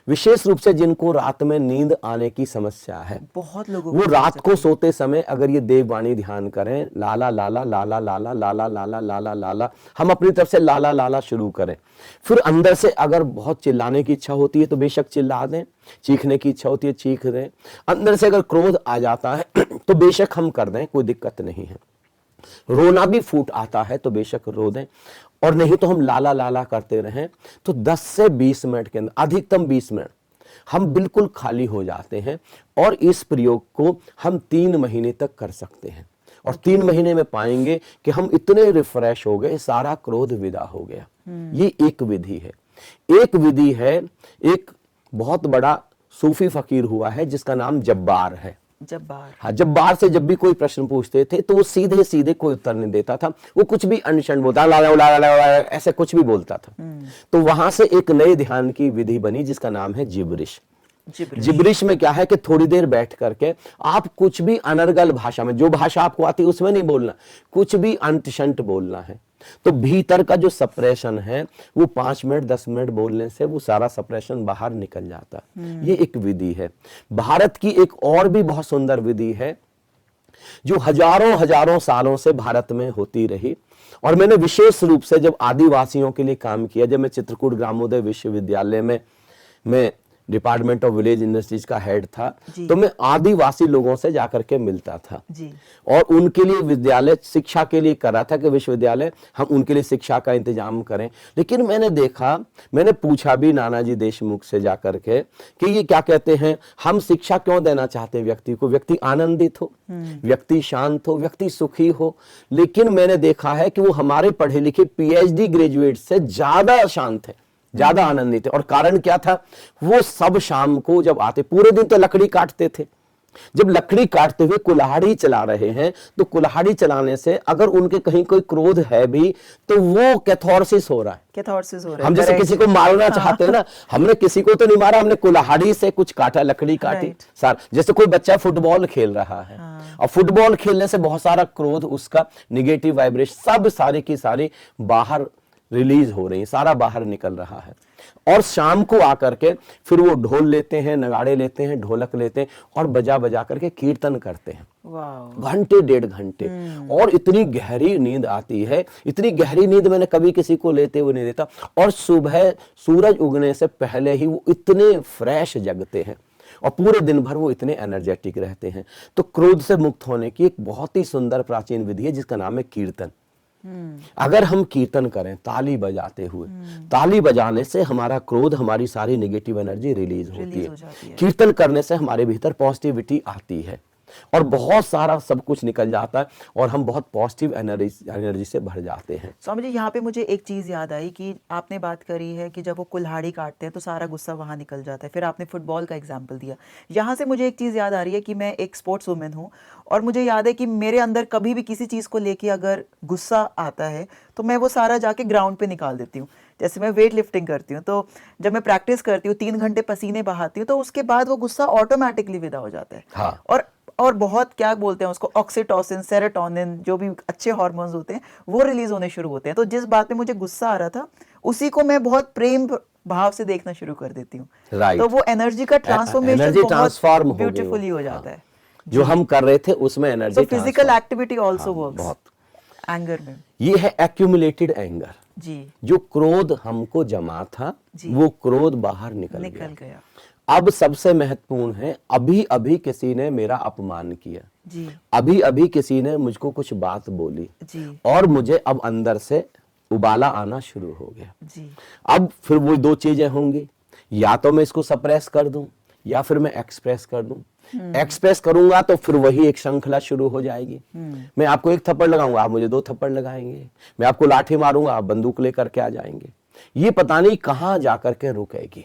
विशेष रूप से जिनको रात में नींद आने की समस्या है, बहुत लोगों वो रात को सोते समय अगर ये देववाणी ध्यान करें, लाला लाला लाला लाला लाला लाला लाला लाला, हम अपनी तरफ से लाला लाला शुरू करें। फिर अंदर से अगर बहुत चिल्लाने की इच्छा होती है तो बेशक चिल्ला दें, चीखने की इच्छा होती है चीख दें, अंदर से अगर क्रोध आ जाता है तो बेशक हम कर दें, कोई दिक्कत नहीं है। रोना भी फूट आता है तो बेशक रो दें, और नहीं तो हम लाला लाला करते रहें। तो 10 से 20 मिनट के अंदर, अधिकतम 20 मिनट, हम बिल्कुल खाली हो जाते हैं। और इस प्रयोग को हम 3 महीने तक कर सकते हैं, और 3 महीने में पाएंगे कि हम इतने रिफ्रेश हो गए, सारा क्रोध विदा हो गया। ये एक विधि है। एक विधि है, एक बहुत बड़ा सूफी फकीर हुआ है जिसका नाम जब्बार है। जब्बार। हाँ, जब्बार से जब भी कोई प्रश्न पूछते थे तो वो सीधे सीधे कोई उत्तर नहीं देता था, वो कुछ भी अनशन बोलता, ला ला ला ला ला ला, ऐसे कुछ भी बोलता था। तो वहां से एक नए ध्यान की विधि बनी जिसका नाम है जिब्रिश। जिब्रिश में क्या है कि थोड़ी देर बैठ करके आप कुछ भी अनर्गल भाषा में, जो भाषा आपको आती है उसमें नहीं बोलना, कुछ भी अंत शंट बोलना है। तो भीतर का जो सप्रेशन है वो 5 मिनट 10 मिनट बोलने से वो सारा सप्रेशन बाहर निकल जाता। ये एक विधि है। भारत की एक और भी बहुत सुंदर विधि है जो हजारों हजारों सालों से भारत में होती रही। और मैंने विशेष रूप से जब आदिवासियों के लिए काम किया, जब मैं चित्रकूट ग्रामोदय विश्वविद्यालय में मैं डिपार्टमेंट ऑफ विलेज इंडस्ट्रीज का हेड था, तो मैं आदिवासी लोगों से जाकर के मिलता था जी। और उनके लिए विद्यालय शिक्षा के लिए कर रहा था कि विश्वविद्यालय हम उनके लिए शिक्षा का इंतजाम करें। लेकिन मैंने देखा, मैंने पूछा भी नानाजी देशमुख से जाकर के कि ये क्या कहते हैं, हम शिक्षा क्यों देना चाहते हैं व्यक्ति को? व्यक्ति आनंदित हो, व्यक्ति शांत हो, व्यक्ति सुखी हो। लेकिन मैंने देखा है कि वो हमारे पढ़े लिखे पीएचडी ग्रेजुएट से ज्यादा शांत है, ज्यादा आनंदित है। और कारण क्या था? वो सब शाम को जब आते, पूरे दिन तो लकड़ी काटते थे, जब लकड़ी काटते हुए कुल्हाड़ी चला रहे हैं, तो कुल्हाड़ी चलाने से अगर उनके कहीं कोई क्रोध है भी तो वो कैथारसिस हो रहा है। कैथारसिस हो रहा है। हम जैसे किसी को मारना चाहते हैं ना, हमने किसी को तो नहीं मारा, हमने कुल्हाड़ी से कुछ काटा, लकड़ी काटी सार। जैसे कोई बच्चा फुटबॉल खेल रहा है और फुटबॉल खेलने से बहुत सारा क्रोध, उसका निगेटिव वाइब्रेशन सब सारी की सारी बाहर रिलीज हो रही है, सारा बाहर निकल रहा है। और शाम को आकर के फिर वो ढोल लेते हैं, नगाड़े लेते हैं, ढोलक लेते हैं और बजा बजा करके कीर्तन करते हैं घंटे 1.5 घंटे। और इतनी गहरी नींद आती है, इतनी गहरी नींद मैंने कभी किसी को लेते हुए नहीं देखा। और सुबह सूरज उगने से पहले ही वो इतने फ्रेश जगते हैं और पूरे दिन भर वो इतने एनर्जेटिक रहते हैं। तो क्रोध से मुक्त होने की एक बहुत ही सुंदर प्राचीन विधि है जिसका नाम है कीर्तन। अगर हम कीर्तन करें ताली बजाते हुए, ताली बजाने से हमारा क्रोध, हमारी सारी नेगेटिव एनर्जी रिलीज होती है। कीर्तन करने से हमारे भीतर पॉजिटिविटी आती है और बहुत सारा सब कुछ निकल जाता है और हम बहुत पॉजिटिव एनर्जी से भर जाते हैं। स्वामी जी, यहाँ पे मुझे एक चीज़ याद आई कि आपने बात करी है कि जब वो कुल्हाड़ी काटते हैं तो सारा गुस्सा वहाँ निकल जाता है। फिर आपने फुटबॉल का एग्जाम्पल दिया। यहाँ से मुझे एक चीज़ याद आ रही है कि मैं एक स्पोर्ट्स वुमेन हूँ और मुझे याद है कि मेरे अंदर कभी भी किसी चीज़ को लेके अगर गुस्सा आता है तो मैं वो सारा जाके ग्राउंड पे निकाल देती हूँ। जैसे मैं वेट लिफ्टिंग करती हूँ तो जब मैं प्रैक्टिस करती हूँ 3 घंटे पसीने बहाती हूँ तो उसके बाद वो गुस्सा ऑटोमेटिकली विदा हो जाता है। हाँ। और बहुत क्या बोलते हैं उसको, ऑक्सीटोसिन, सेरोटोनिन, जो भी अच्छे हार्मोन्स होते हैं वो रिलीज होने शुरू होते हैं। तो जिस बात पे मुझे गुस्सा आ रहा था उसी को मैं बहुत प्रेम भाव से देखना शुरू कर देती हूँ। राइट। तो वो एनर्जी का ट्रांसफॉर्मेशन बहुत ब्यूटीफुली हो जाता है। जो हम कर रहे थे उसमें एनर्जी। तो physical activity also works anger में। ये है एक्यूमुलेटेड एंगर जी। जो क्रोध हमको जमा था वो क्रोध बाहर निकल गया। अब सबसे महत्वपूर्ण है, अभी अभी किसी ने मेरा अपमान किया जी। अभी अभी किसी ने मुझको कुछ बात बोली जी। और मुझे अब अंदर से उबाला आना शुरू हो गया जी। अब फिर वो 2 चीजें होंगी, या तो मैं इसको सप्रेस कर दूं या फिर मैं एक्सप्रेस कर दूं। एक्सप्रेस करूंगा तो फिर वही एक श्रृंखला शुरू हो जाएगी। मैं आपको 1 थप्पड़ लगाऊंगा, आप मुझे 2 थप्पड़ लगाएंगे। मैं आपको लाठी मारूंगा, आप बंदूक लेकर के आ जाएंगे। ये पता नहीं कहां जाकर के रुकेगी।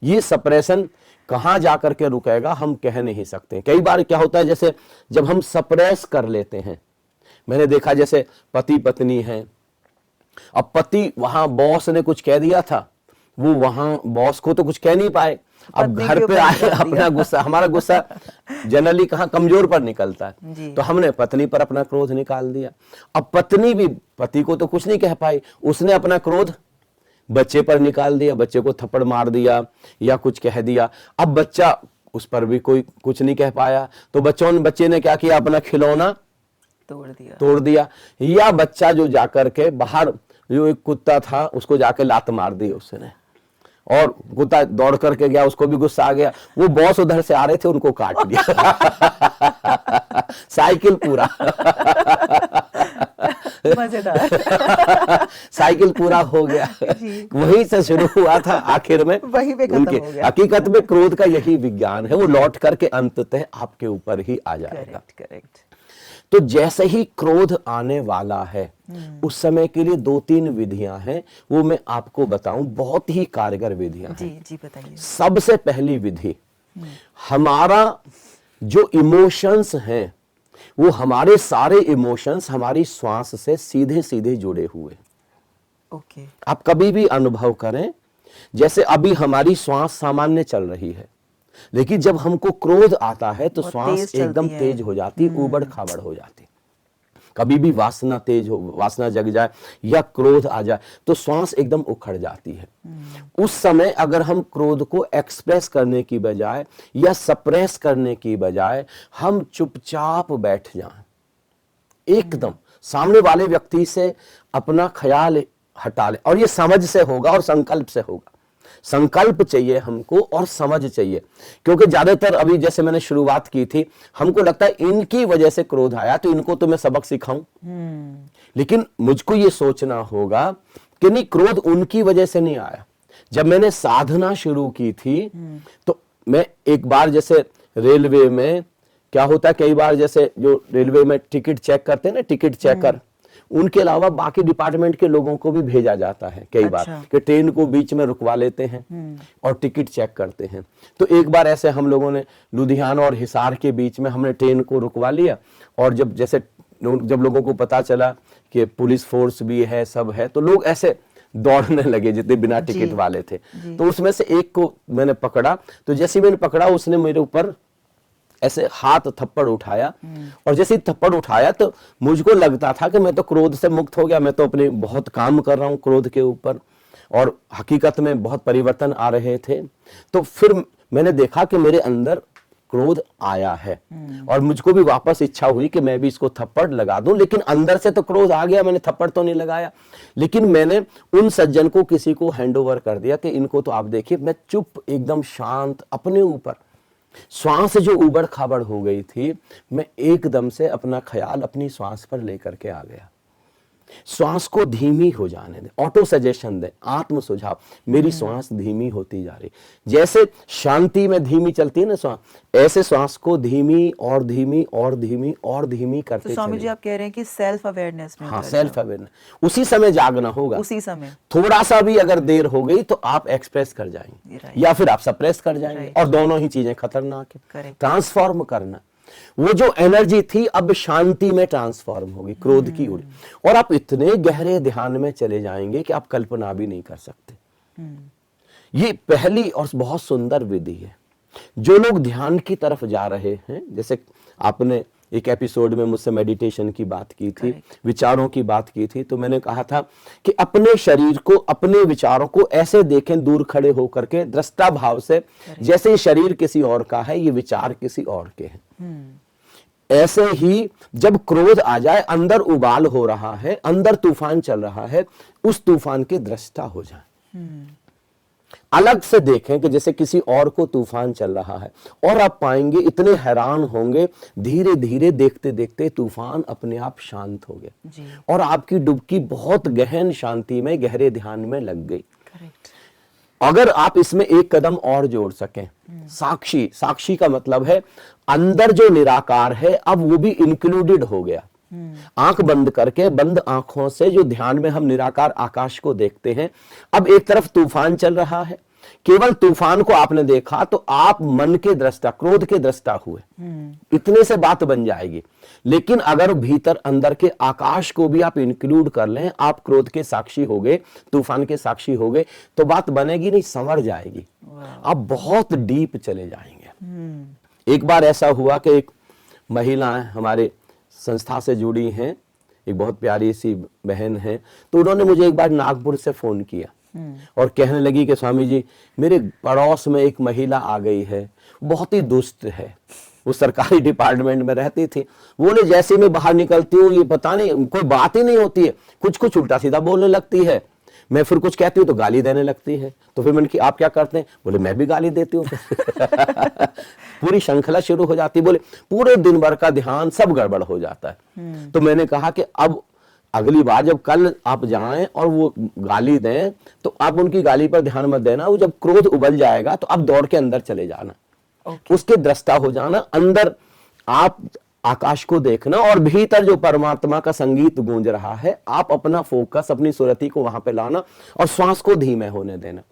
ये सप्रेशन कहां जाकर के रुकेगा हम कह नहीं सकते। कई बार क्या होता है, जैसे जब हम सप्रेस कर लेते हैं, मैंने देखा जैसे पति पत्नी हैं, अब पति वहां बॉस ने कुछ कह दिया था, वो वहां बॉस को तो कुछ कह नहीं पाए, अब घर पे आए अपना गुस्सा, हमारा गुस्सा जनरली कहां कमजोर पर निकलता है, तो हमने पत्नी पर अपना क्रोध निकाल दिया। अब पत्नी भी पति को तो कुछ नहीं कह पाई, उसने अपना क्रोध बच्चे पर निकाल दिया, बच्चे को थप्पड़ मार दिया या कुछ कह दिया। अब बच्चा, उस पर भी कोई कुछ नहीं कह पाया, तो बच्चे ने क्या किया, अपना खिलौना तोड़ दिया। या बच्चा जो जाकर के बाहर, जो एक कुत्ता था उसको जाके लात मार दी उसने, और कुत्ता दौड़ करके गया, उसको भी गुस्सा आ गया। वो बॉस उधर से आ रहे थे, उनको काट दिया। साइकिल पूरा मजेदार। साइकिल पूरा हो गया। वहीं से शुरू हुआ था, आखिर में वहीं पे खत्म हो गया। हकीकत में क्रोध का यही विज्ञान है, वो लौट करके अंततः आपके ऊपर ही आ जाएगा। करेक्ट। तो जैसे ही क्रोध आने वाला है उस समय के लिए 2-3 विधियां हैं, वो मैं आपको बताऊं, बहुत ही कारगर विधियां हैं। जी बताइए। सबसे पहली विधि, हमारा जो इमोशंस हैं वो हमारे सारे इमोशंस हमारी श्वास से सीधे सीधे जुड़े हुए। ओके। आप कभी भी अनुभव करें, जैसे अभी हमारी श्वास सामान्य चल रही है, लेकिन जब हमको क्रोध आता है तो श्वास एकदम तेज हो जाती, ऊबड़ खाबड़ हो जाती। कभी भी वासना तेज हो, वासना जग जाए या क्रोध आ जाए तो श्वास एकदम उखड़ जाती है। उस समय अगर हम क्रोध को एक्सप्रेस करने की बजाय या सप्रेस करने की बजाय हम चुपचाप बैठ जाएं, एकदम सामने वाले व्यक्ति से अपना ख्याल हटा ले, और ये समझ से होगा और संकल्प से होगा। संकल्प चाहिए हमको और समझ चाहिए, क्योंकि ज्यादातर अभी जैसे मैंने शुरुआत की थी, हमको लगता है इनकी वजह से क्रोध आया तो इनको तो मैं सबक सिखाऊं। लेकिन मुझको ये सोचना होगा कि नहीं, क्रोध उनकी वजह से नहीं आया। जब मैंने साधना शुरू की थी तो मैं एक बार, जैसे रेलवे में क्या होता है, कई बार जैसे जो रेलवे में टिकट चेक करते हैं ना, टिकट चेकर, उनके अलावा बाकी डिपार्टमेंट के लोगों को भी भेजा जाता है कई बार कि ट्रेन को बीच में रुकवा लेते हैं और टिकट चेक करते हैं। तो एक बार ऐसे हम लोगों ने लुधियाना और हिसार के बीच में हमने ट्रेन को रुकवा लिया, और जब लोगों को पता चला कि पुलिस फोर्स भी है, सब है, तो लोग ऐसे दौड़ने लगे जितने बिना टिकट वाले थे। तो उसमें से एक को मैंने पकड़ा, तो जैसे मैंने पकड़ा उसने मेरे ऊपर ऐसे हाथ थप्पड़ उठाया, और जैसे थप्पड़ उठाया तो मुझको लगता था कि मैं तो क्रोध से मुक्त हो गया, मैं तो अपने बहुत काम कर रहा हूं क्रोध के ऊपर, और हकीकत में बहुत परिवर्तन आ रहे थे। तो फिर मैंने देखा कि मेरे अंदर क्रोध आया है, और मुझको भी वापस इच्छा हुई कि मैं भी इसको थप्पड़ लगा दूं, लेकिन अंदर से तो क्रोध आ गया, मैंने थप्पड़ तो नहीं लगाया। लेकिन मैंने उन सज्जन को किसी को हैंड ओवर कर दिया कि इनको तो आप देखिए। मैं चुप, एकदम शांत, अपने ऊपर श्वास जो उबड़ खाबड़ हो गई थी, मैं एकदम से अपना ख्याल अपनी श्वास पर लेकर के आ गया। श्वास को धीमी हो जाने दे, ऑटो सजेशन दे, आत्म सुझाव, मेरी श्वास धीमी होती जा रही। जैसे शांति में धीमी चलती है ना श्वास, ऐसे श्वास को धीमी और धीमी और धीमी और धीमी करते तो स्वामी जी आप कह रहे हैं कि सेल्फ अवेयरनेस में, हाँ, सेल्फ अवेयरनेस उसी समय जागना होगा। उसी समय थोड़ा सा भी अगर देर हो गई तो आप एक्सप्रेस कर जाएंगे या फिर आप सप्रेस कर जाएंगे, और दोनों ही चीजें खतरनाक है। ट्रांसफॉर्म करना, वो जो एनर्जी थी अब शांति में ट्रांसफॉर्म होगी, क्रोध की उड़ी, और आप इतने गहरे ध्यान में चले जाएंगे कि आप कल्पना भी नहीं कर सकते। ये पहली और बहुत सुंदर विधि है। जो लोग ध्यान की तरफ जा रहे हैं, जैसे आपने एक एपिसोड में मुझसे मेडिटेशन की बात की थी, विचारों की बात की थी, तो मैंने कहा था कि अपने शरीर को, अपने विचारों को ऐसे देखें दूर खड़े होकर के, दृष्टा भाव से, जैसे ये शरीर किसी और का है, ये विचार किसी और के हैं। ऐसे ही जब क्रोध आ जाए, अंदर उबाल हो रहा है, अंदर तूफान चल रहा है, उस तूफान के दृष्टा हो जाए। अलग से देखें कि जैसे किसी और को तूफान चल रहा है, और आप पाएंगे, इतने हैरान होंगे, धीरे धीरे देखते देखते तूफान अपने आप शांत हो गया, और आपकी डुबकी बहुत गहन शांति में, गहरे ध्यान में लग गई। अगर आप इसमें एक कदम और जोड़ सकें, साक्षी, साक्षी का मतलब है अंदर जो निराकार है, अब वो भी इंक्लूडेड हो गया। आंख बंद करके, बंद आंखों से जो ध्यान में हम निराकार आकाश को देखते हैं, अब एक तरफ तूफान चल रहा है, केवल तूफान को आपने देखा तो आप मन के दृष्टा, क्रोध के दृष्टा हुए, इतने से बात बन जाएगी। लेकिन अगर भीतर अंदर के आकाश को भी आप इंक्लूड कर लें, आप क्रोध के साक्षी हो गए, तूफान के साक्षी हो गए, तो बात बनेगी नहीं, संवर जाएगी, आप बहुत डीप चले जाएंगे। एक बार ऐसा हुआ कि एक महिला हमारे संस्था से जुड़ी हैं, एक बहुत प्यारी सी बहन है, तो उन्होंने मुझे एक बार नागपुर से फोन किया और कहने लगी कि स्वामी जी, मेरे पड़ोस में एक महिला आ गई है, बहुत ही दुष्ट है, वो सरकारी डिपार्टमेंट में रहती थी। बोले जैसे मैं बाहर निकलती हूँ, ये पता नहीं, कोई बात ही नहीं होती है, कुछ कुछ उल्टा सीधा बोलने लगती है, मैं फिर कुछ कहती हूँ तो गाली देने लगती है। तो फिर मैंने कहा आप क्या करते हैं? बोले मैं भी गाली देती हूँ। पूरी श्रृंखला शुरू हो जाती है, बोले पूरे दिन भर का ध्यान सब गड़बड़ हो जाता है। तो मैंने कहा कि अब अगली बार जब कल आप जाएं और वो गाली दें तो आप उनकी गाली पर ध्यान मत देना, वो जब क्रोध उबल जाएगा तो आप दौड़ के अंदर चले जाना, उसके दृष्टा हो जाना, अंदर आप आकाश को देखना और भीतर जो परमात्मा का संगीत गूंज रहा है, आप अपना फोकस, अपनी सुरति को वहां पे लाना और श्वास को धीमे होने देना।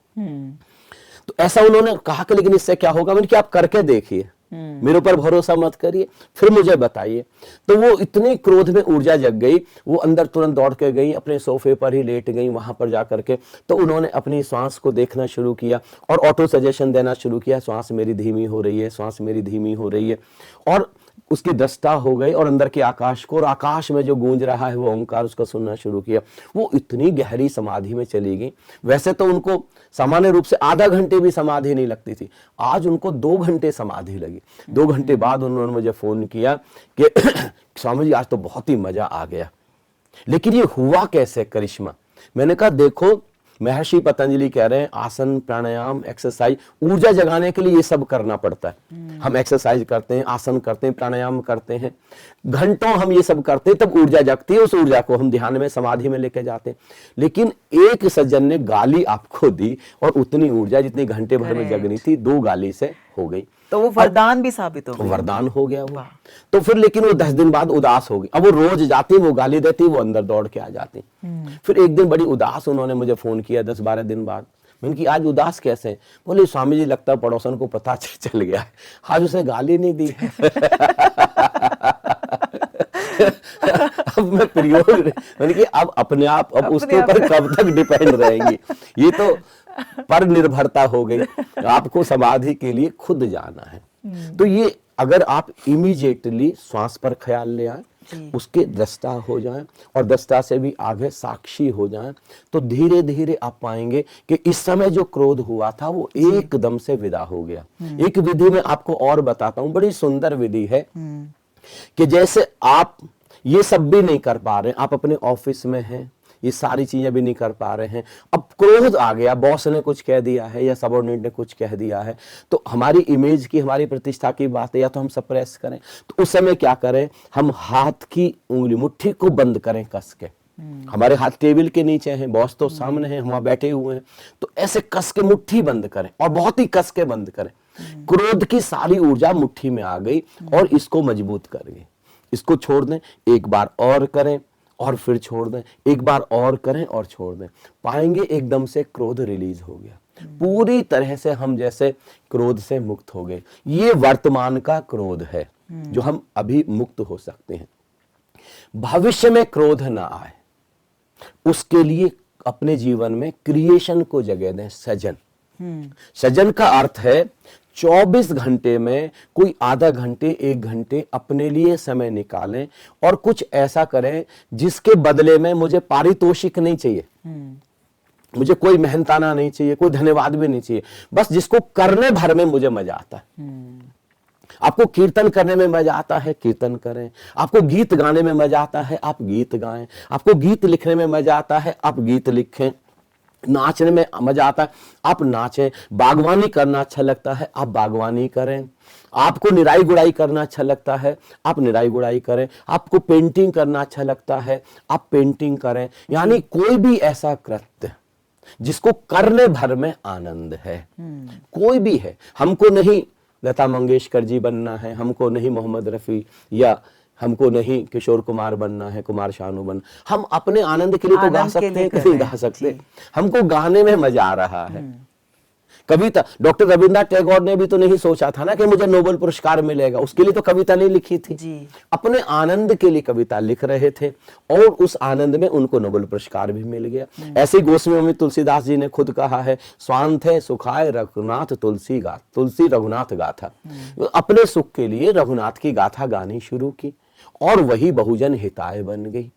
तो ऐसा उन्होंने कहा कि लेकिन इससे क्या होगा? मैंने कि आप करके देखिए, मेरे ऊपर भरोसा मत करिए, फिर मुझे बताइए। तो वो इतनी क्रोध में ऊर्जा जग गई, वो अंदर तुरंत दौड़ के गई, अपने सोफे पर ही लेट गई, वहां पर जाकर के तो उन्होंने अपनी श्वास को देखना शुरू किया और ऑटो सजेशन देना शुरू किया, श्वास मेरी धीमी हो रही है, श्वास मेरी धीमी हो रही है। और उसकी दृष्टा हो गई और अंदर के आकाश को, और आकाश में जो गूंज रहा है वो ओंकार उसका सुनना शुरू किया। वो इतनी गहरी समाधि में चली गई। वैसे तो उनको सामान्य रूप से आधा घंटे भी समाधि नहीं लगती थी, आज उनको 2 घंटे समाधि लगी। 2 घंटे बाद उन्होंने मुझे फोन किया कि स्वामी जी आज तो बहुत ही मजा आ गया। लेकिन ये हुआ कैसे करिश्मा? मैंने कहा देखो, महर्षि पतंजलि कह रहे हैं आसन, प्राणायाम, एक्सरसाइज, ऊर्जा जगाने के लिए ये सब करना पड़ता है। हम एक्सरसाइज करते हैं, आसन करते हैं, प्राणायाम करते हैं, घंटों हम ये सब करते हैं, तब ऊर्जा जगती है। उस ऊर्जा को हम ध्यान में, समाधि में लेके जाते हैं। लेकिन एक सज्जन ने गाली आपको दी और उतनी ऊर्जा जितनी घंटे भर में जगनी थी 2 गाली से हो गई। तो वो वरदान भी साबित हो गया। वरदान हो गया वो। तो फिर लेकिन वो 10 दिन बाद उदास हो गई। अब वो रोज जाती, वो गाली देती, वो अंदर दौड़ के आ जाती। फिर एक दिन बड़ी उदास उन्होंने मुझे फोन किया 10-12 दिन बाद। मैंने कि आज उदास कैसे हैं? बोले स्वामी जी लगता है पड़ोसन को पता चल गया है, आज उसने गाली नहीं दी। अब मैं प्रयोग, मैंने कि अब अपने आप, अब उसके ऊपर कब तक डिपेंड रहेंगी? ये तो पर निर्भरता हो गई। आपको समाधि के लिए खुद जाना है। तो ये अगर आप इमीडिएटली श्वास पर ख्याल ले आए, उसके दृष्टा हो जाएं और दृष्टा से भी आगे साक्षी हो जाएं, तो धीरे धीरे आप पाएंगे कि इस समय जो क्रोध हुआ था वो एकदम से विदा हो गया। एक विधि में आपको और बताता हूं, बड़ी सुंदर विधि है कि जैसे आप ये सब भी नहीं कर पा रहे, आप अपने ऑफिस में हैं, ये सारी चीजें भी नहीं कर पा रहे हैं, अब क्रोध आ गया, बॉस ने कुछ कह दिया है या सबऑर्डिनेट ने कुछ कह दिया है, तो हमारी इमेज की, हमारी प्रतिष्ठा की बात है, या तो हम सप्रेस करें, तो उस समय क्या करें, हम हाथ की उंगली, मुट्ठी को बंद करें कस के। हमारे हाथ टेबल के नीचे हैं, बॉस तो सामने है, हम वहां बैठे हुए हैं, तो ऐसे कस के मुट्ठी बंद करें और बहुत ही कस के बंद करें। क्रोध की सारी ऊर्जा मुट्ठी में आ गई और इसको मजबूत कर गई। इसको छोड़ दें, एक बार और करें और फिर छोड़ दें, एक बार और करें और छोड़ दें, पाएंगे एकदम से क्रोध रिलीज हो गया। पूरी तरह से हम जैसे क्रोध से मुक्त हो गए। ये वर्तमान का क्रोध है जो हम अभी मुक्त हो सकते हैं। भविष्य में क्रोध ना आए उसके लिए अपने जीवन में क्रिएशन को जगह दें। सृजन, सृजन का अर्थ है 24 घंटे में कोई आधा घंटे, 1 घंटे अपने लिए समय निकालें और कुछ ऐसा करें जिसके बदले में मुझे पारितोषिक नहीं चाहिए, मुझे कोई मेहनताना नहीं चाहिए, कोई धन्यवाद भी नहीं चाहिए, बस जिसको करने भर में मुझे मजा आता है। आपको कीर्तन करने में मजा आता है, कीर्तन करें। आपको गीत गाने में मजा आता है, आप गीत गाएं। आपको गीत लिखने में मजा आता है, आप गीत लिखें। नाचने में मजा आता है, आप नाचें। बागवानी करना अच्छा लगता है, आप बागवानी करें। आपको निराई गुड़ाई करना अच्छा लगता है, आप निराई गुड़ाई करें। आपको पेंटिंग करना अच्छा लगता है, आप पेंटिंग करें। यानी कोई भी ऐसा कृत्य जिसको करने भर में आनंद है, कोई भी है। हमको नहीं लता मंगेशकर जी बनना है, हमको नहीं मोहम्मद रफी, या हमको नहीं किशोर कुमार बनना है, कुमार शानू बनना। हम अपने आनंद के लिए तो गा सकते हैं कि नहीं गा सकते। हमको गाने में मजा आ रहा है। कविता, डॉक्टर रविंद्रनाथ टैगोर ने भी तो नहीं सोचा था ना कि मुझे नोबेल पुरस्कार मिलेगा, उसके लिए तो कविता नहीं लिखी थी जी। अपने आनंद के लिए कविता लिख रहे थे और उस आनंद में उनको नोबेल पुरस्कार भी मिल गया। ऐसे गोस्वामी अमित तुलसीदास जी ने खुद कहा है, स्वांत है सुखाय रघुनाथ तुलसी गाथ, तुलसी रघुनाथ गाथा। अपने सुख के लिए रघुनाथ की गाथा गानी शुरू की और वही बहुजन हिताय बन गई।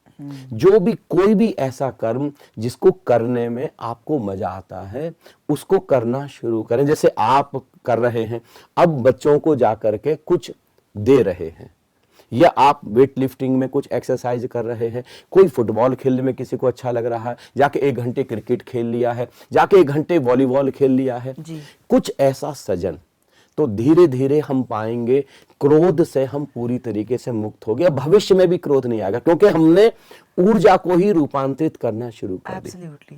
जो भी कोई भी ऐसा कर्म जिसको करने में आपको मजा आता है उसको करना शुरू करें। जैसे आप कर रहे हैं, अब बच्चों को जाकर के कुछ दे रहे हैं, या आप वेट लिफ्टिंग में कुछ एक्सरसाइज कर रहे हैं, कोई फुटबॉल खेलने में किसी को अच्छा लग रहा है, जाके 1 घंटे क्रिकेट खेल लिया है, जाके 1 घंटे वॉलीबॉल खेल लिया है, कुछ ऐसा सृजन, तो धीरे धीरे हम पाएंगे क्रोध से हम पूरी तरीके से मुक्त हो गए। भविष्य में भी क्रोध नहीं आएगा क्योंकि हमने ऊर्जा को ही रूपांतरित करना शुरू कर दिया।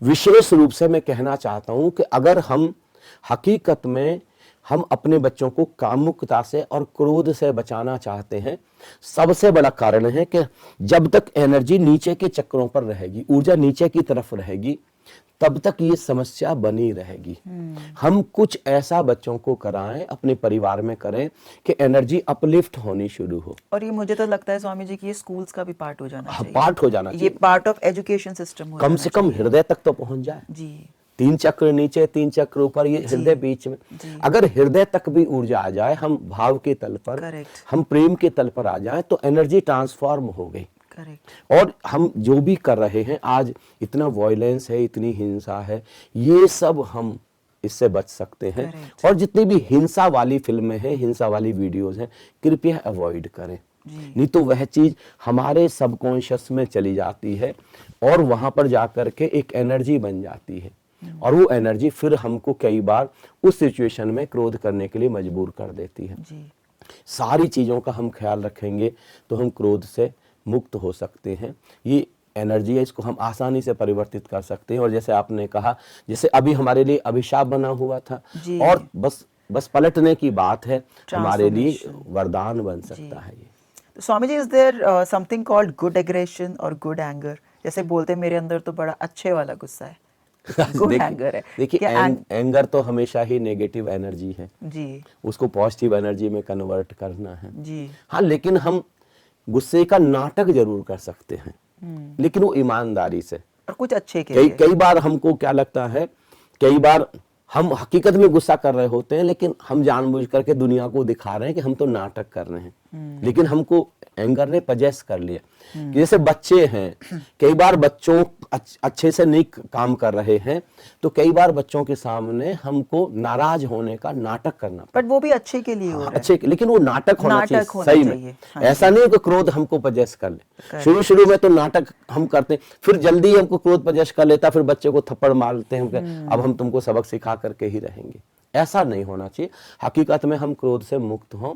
विशेष रूप से मैं कहना चाहता हूं कि अगर हम हकीकत में हम अपने बच्चों को कामुकता से और क्रोध से बचाना चाहते हैं, सबसे बड़ा कारण है कि जब तक एनर्जी नीचे के चक्रों पर रहेगी, ऊर्जा नीचे की तरफ रहेगी, तब तक ये समस्या बनी रहेगी। हम कुछ ऐसा बच्चों को कराएं, अपने परिवार में करें कि एनर्जी अपलिफ्ट होनी शुरू हो। और ये मुझे तो लगता है स्वामी जी कि ये स्कूल्स का भी पार्ट हो जाना चाहिए। पार्ट हो जाना चाहिए, ये पार्ट ऑफ एजुकेशन सिस्टम हो, कम से कम हृदय तक तो पहुंच जाए जी। 3 चक्र नीचे, 3 चक्र ऊपर, ये हृदय बीच में। अगर हृदय तक भी ऊर्जा आ जाए, हम भाव के तल पर, Correct. हम प्रेम के तल पर आ जाए, तो एनर्जी ट्रांसफॉर्म हो गई। करेक्ट। और हम जो भी कर रहे हैं आज, इतना वॉयलेंस है, इतनी हिंसा है, ये सब हम इससे बच सकते हैं। Correct. और जितनी भी हिंसा वाली फिल्में हैं, हिंसा वाली वीडियोस हैं, कृपया अवॉइड करें। नहीं तो वह चीज हमारे सबकॉन्शियस में चली जाती है और वहां पर जाकर के एक एनर्जी बन जाती है, और वो एनर्जी फिर हमको कई बार उस सिचुएशन में क्रोध करने के लिए मजबूर कर देती है। जी। सारी चीजों का हम ख्याल रखेंगे तो हम क्रोध से मुक्त हो सकते हैं। ये एनर्जी है, इसको हम आसानी से परिवर्तित कर सकते हैं। और जैसे आपने कहा, जैसे अभी हमारे लिए अभिशाप बना हुआ था, जी। और बस पलटने की बात है, हमारे लिए वरदान बन सकता है ये। तो Swami ji, is there something called good aggression और गुड एंगर? जैसे बोलते हैं मेरे अंदर तो बड़ा अच्छे वाला गुस्सा है, गुड एंगर है। देखिए, एंगर तो हमेशा ही नेगेटिव एनर्जी है जी। उसको पॉजिटिव एनर्जी में कन्वर्ट करना है। जी। हाँ, लेकिन हम गुस्से का नाटक जरूर कर सकते हैं, लेकिन वो ईमानदारी से। और कुछ अच्छे के लिए। कई बार हमको क्या लगता है, कई बार हम हकीकत में गुस्सा कर रहे होते हैं, लेकिन हम जानबूझ करके दुनिया को दिखा रहे हैं कि हम तो नाटक कर रहे हैं, लेकिन हमको एंगर ने पजेस कर लिया। कि जैसे बच्चे हैं, कई बार बच्चों अच्छे से नहीं काम कर रहे हैं, तो कई बार बच्चों के सामने हमको नाराज होने का नाटक करना, बट वो भी अच्छे के लिए हो रहा है। अच्छे, लेकिन वो नाटक होना चाहिए सही में। हाँ, ऐसा नहीं है कि क्रोध हमको पजेस कर ले। शुरू में तो नाटक हम करते हैं, फिर जल्दी हमको क्रोध पजेस कर लेता, फिर बच्चे को थप्पड़ मारते हैं, अब हम तुमको सबक सिखा करके ही रहेंगे। ऐसा नहीं होना चाहिए। हकीकत में हम क्रोध से मुक्त हों।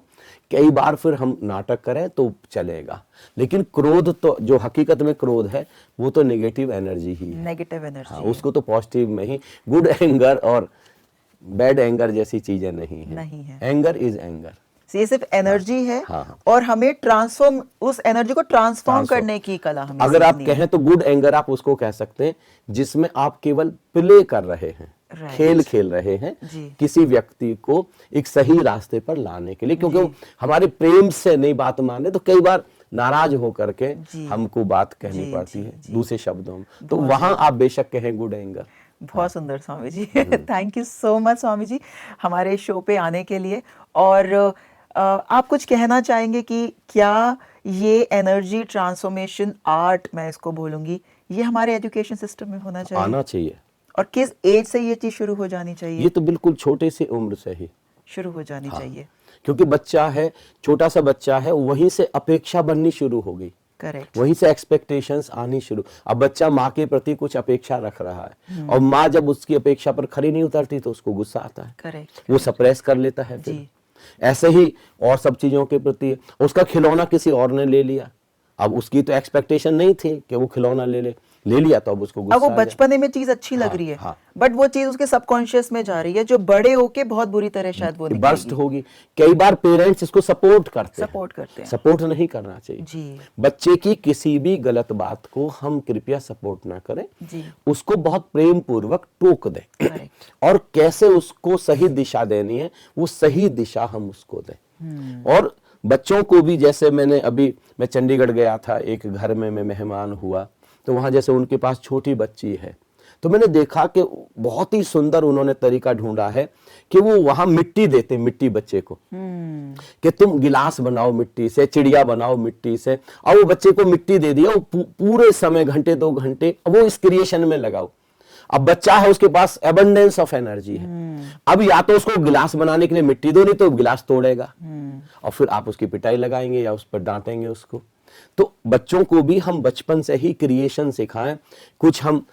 कई बार फिर हम नाटक करें तो चलेगा, लेकिन क्रोध तो, जो हकीकत में क्रोध है, वो तो नेगेटिव एनर्जी ही है, नेगेटिव एनर्जी। हाँ, उसको तो पॉजिटिव में ही, गुड एंगर और बैड एंगर जैसी चीजें नहीं है। Anger is anger. ये सिर्फ एनर्जी है। हाँ। और हमें ट्रांसफॉर्म, उस एनर्जी को ट्रांसफॉर्म करने की कला हमें अगर आप सीखनी है। कहें तो गुड एंगर आप उसको कह सकते हैं जिसमें आप केवल प्ले कर रहे हैं, खेल खेल रहे हैं किसी व्यक्ति को एक सही रास्ते पर लाने के लिए, क्योंकि वो हमारे प्रेम से नहीं बात माने तो कई बार नाराज होकर के हमको बात कहनी पड़ती है दूसरे शब्दों में, तो वहां आप बेशक कहें गुड एंगर। बहुत सुंदर Swami ji, thank you so much Swami जी हमारे शो पे आने के लिए। और आप कुछ कहना चाहेंगे कि क्या ये एनर्जी ट्रांसफॉर्मेशन आर्ट, मैं इसको बोलूंगी, ये हमारे एजुकेशन सिस्टम में होना चाहिए? आना चाहिए। और किस एज से ये चीज शुरू हो जानी चाहिए? ये तो बिल्कुल छोटे से उम्र से ही शुरू हो जानी चाहिए, क्योंकि बच्चा है, छोटा सा बच्चा है, वहीं से अपेक्षा बननी शुरू हो गई। करेक्ट। वहीं से एक्सपेक्टेशंस आनी शुरू। अब बच्चा माँ के प्रति कुछ अपेक्षा रख रहा है, और माँ जब उसकी अपेक्षा पर खरी नहीं उतरती तो उसको गुस्सा आता है। करेक्ट। वो सप्रेस कर लेता है। फिर ऐसे ही और सब चीजों के प्रति, उसका खिलौना किसी और ने ले लिया, अब उसकी तो एक्सपेक्टेशन नहीं थी कि वो खिलौना ले लिया, तो अब उसको गुस्सा अब वो बचपने में चीज अच्छी लग रही है, बट वो चीज उसके सबकॉन्शियस में जा रही है, जो बड़े होके बहुत बुरी तरह शायद वो बर्स्ट होगी। कई बार पेरेंट्स इसको सपोर्ट करते हैं। सपोर्ट नहीं करना चाहिए जी। बच्चे की किसी भी गलत बात को हम कृपया सपोर्ट ना करें जी। उसको बहुत प्रेम पूर्वक टोक दें, और कैसे उसको सही दिशा देनी है वो सही दिशा हम उसको दें। और बच्चों को भी, जैसे मैं चंडीगढ़ गया था, एक घर में मैं मेहमान हुआ, तो वहां जैसे उनके पास छोटी बच्ची है, तो मैंने देखा कि बहुत ही सुंदर उन्होंने तरीका ढूंढा है कि वो वहां मिट्टी देते, मिट्टी बच्चे को, कि तुम गिलास बनाओ मिट्टी से, चिड़िया बनाओ मिट्टी से, और वो बच्चे को मिट्टी दे दिया, वो पूरे समय घंटे 2 घंटे वो इस क्रिएशन में लगाओ। अब बच्चा है, उसके पास एबंडेंस ऑफ एनर्जी है। अब या तो उसको गिलास बनाने के लिए मिट्टी दो, नहीं तो गिलास तोड़ेगा, और फिर आप उसकी पिटाई लगाएंगे या उस पर डांटेंगे उसको। तो बच्चों को भी हम बचपन से ही क्रिएशन सिखाएं, कुछ हम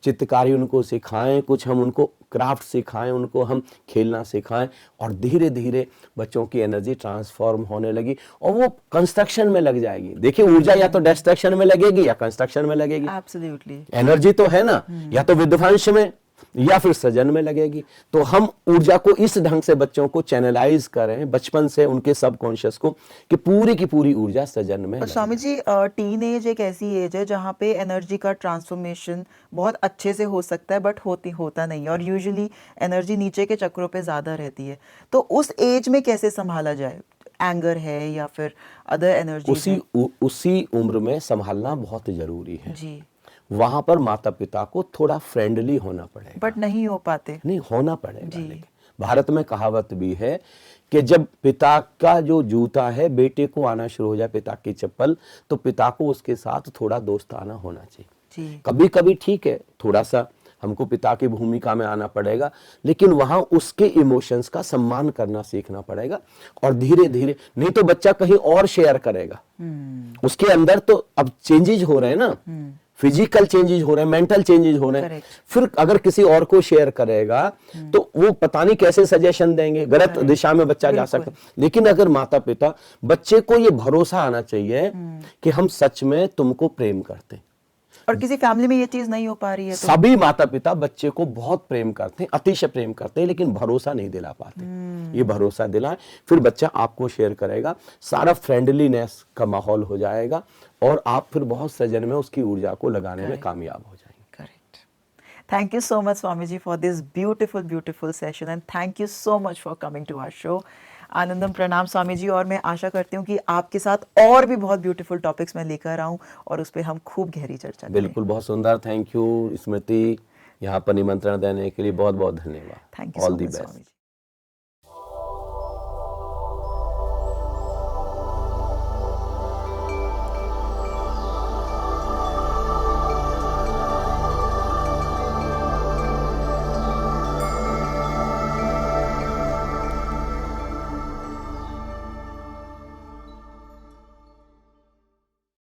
चित्रकारी उनको सिखाएं, कुछ हम उनको क्राफ्ट सिखाएं, उनको हम खेलना सिखाएं, और धीरे धीरे बच्चों की एनर्जी ट्रांसफॉर्म होने लगी और वो कंस्ट्रक्शन में लग जाएगी। देखिए, ऊर्जा या तो डिस्ट्रक्शन में लगेगी या कंस्ट्रक्शन में लगेगी। एब्सोल्युटली। एनर्जी तो है ना, या तो विध्वंस में या फिर सृजन में लगेगी। तो हम ऊर्जा को इस ढंग से बच्चों को चैनलाइज करें बचपन से, उनके सबकॉन्शियस को, कि पूरी की पूरी ऊर्जा सृजन में। और स्वामी जी, टीन एज एक ऐसी एज है जहाँ पे एनर्जी का ट्रांसफॉर्मेशन बहुत अच्छे से हो सकता है, बट होता नहीं है, और यूजुअली एनर्जी नीचे के चक्रों पे ज्यादा रहती है। तो उस एज में कैसे संभाला जाए? एंगर है या फिर अदर एनर्जी? उसी उम्र में संभालना बहुत जरूरी है जी। वहां पर माता पिता को थोड़ा फ्रेंडली होना पड़ेगा। बट नहीं हो पाते। नहीं होना पड़ेगा। जी। लेकिन भारत में कहावत भी है कि जब पिता का जो जूता है बेटे को आना शुरू हो जाए, पिता की चप्पल, तो पिता को उसके साथ थोड़ा दोस्ताना होना चाहिए। जी। कभी कभी ठीक है, थोड़ा सा हमको पिता की भूमिका में आना पड़ेगा, लेकिन वहां उसके इमोशंस का सम्मान करना सीखना पड़ेगा। और धीरे धीरे, नहीं तो बच्चा कहीं और शेयर करेगा। उसके अंदर तो अब चेंजेस हो रहे हैं ना, फिजिकल चेंजेस हो रहे हैं, मेंटल चेंजेस हो रहे हैं। Correct. फिर अगर किसी और को शेयर करेगा तो वो पता नहीं कैसे सजेशन देंगे, गलत दिशा में बच्चा जा सकता है। लेकिन अगर माता पिता, बच्चे को ये भरोसा आना चाहिए कि हम सच में तुमको प्रेम करते हैं। और किसी फैमिली में ये चीज नहीं हो पा रही है तो सभी माता पिता बच्चे को बहुत प्रेम करते हैं, अतिशय प्रेम करते हैं, लेकिन भरोसा नहीं दिला पाते। ये भरोसा दिलाएं, फिर बच्चा आपको शेयर करेगा, सारा फ्रेंडलीनेस का माहौल हो जाएगा और आप फिर बहुत सजन में उसकी ऊर्जा को लगाने में कामयाब हो जाएंगे। Correct. Thank you so much Swami ji for this beautiful session and thank you so much for coming to our show. आनंदम प्रणाम स्वामी जी, और मैं आशा करती हूँ कि आपके साथ और भी बहुत ब्यूटीफुल टॉपिक्स मैं लेकर आऊँ और उस पर हम खूब गहरी चर्चा करें। बिल्कुल, बहुत सुंदर। थैंक यू स्मृति, यहाँ पर निमंत्रण देने के लिए बहुत बहुत धन्यवाद। Thank you so much Swami ji.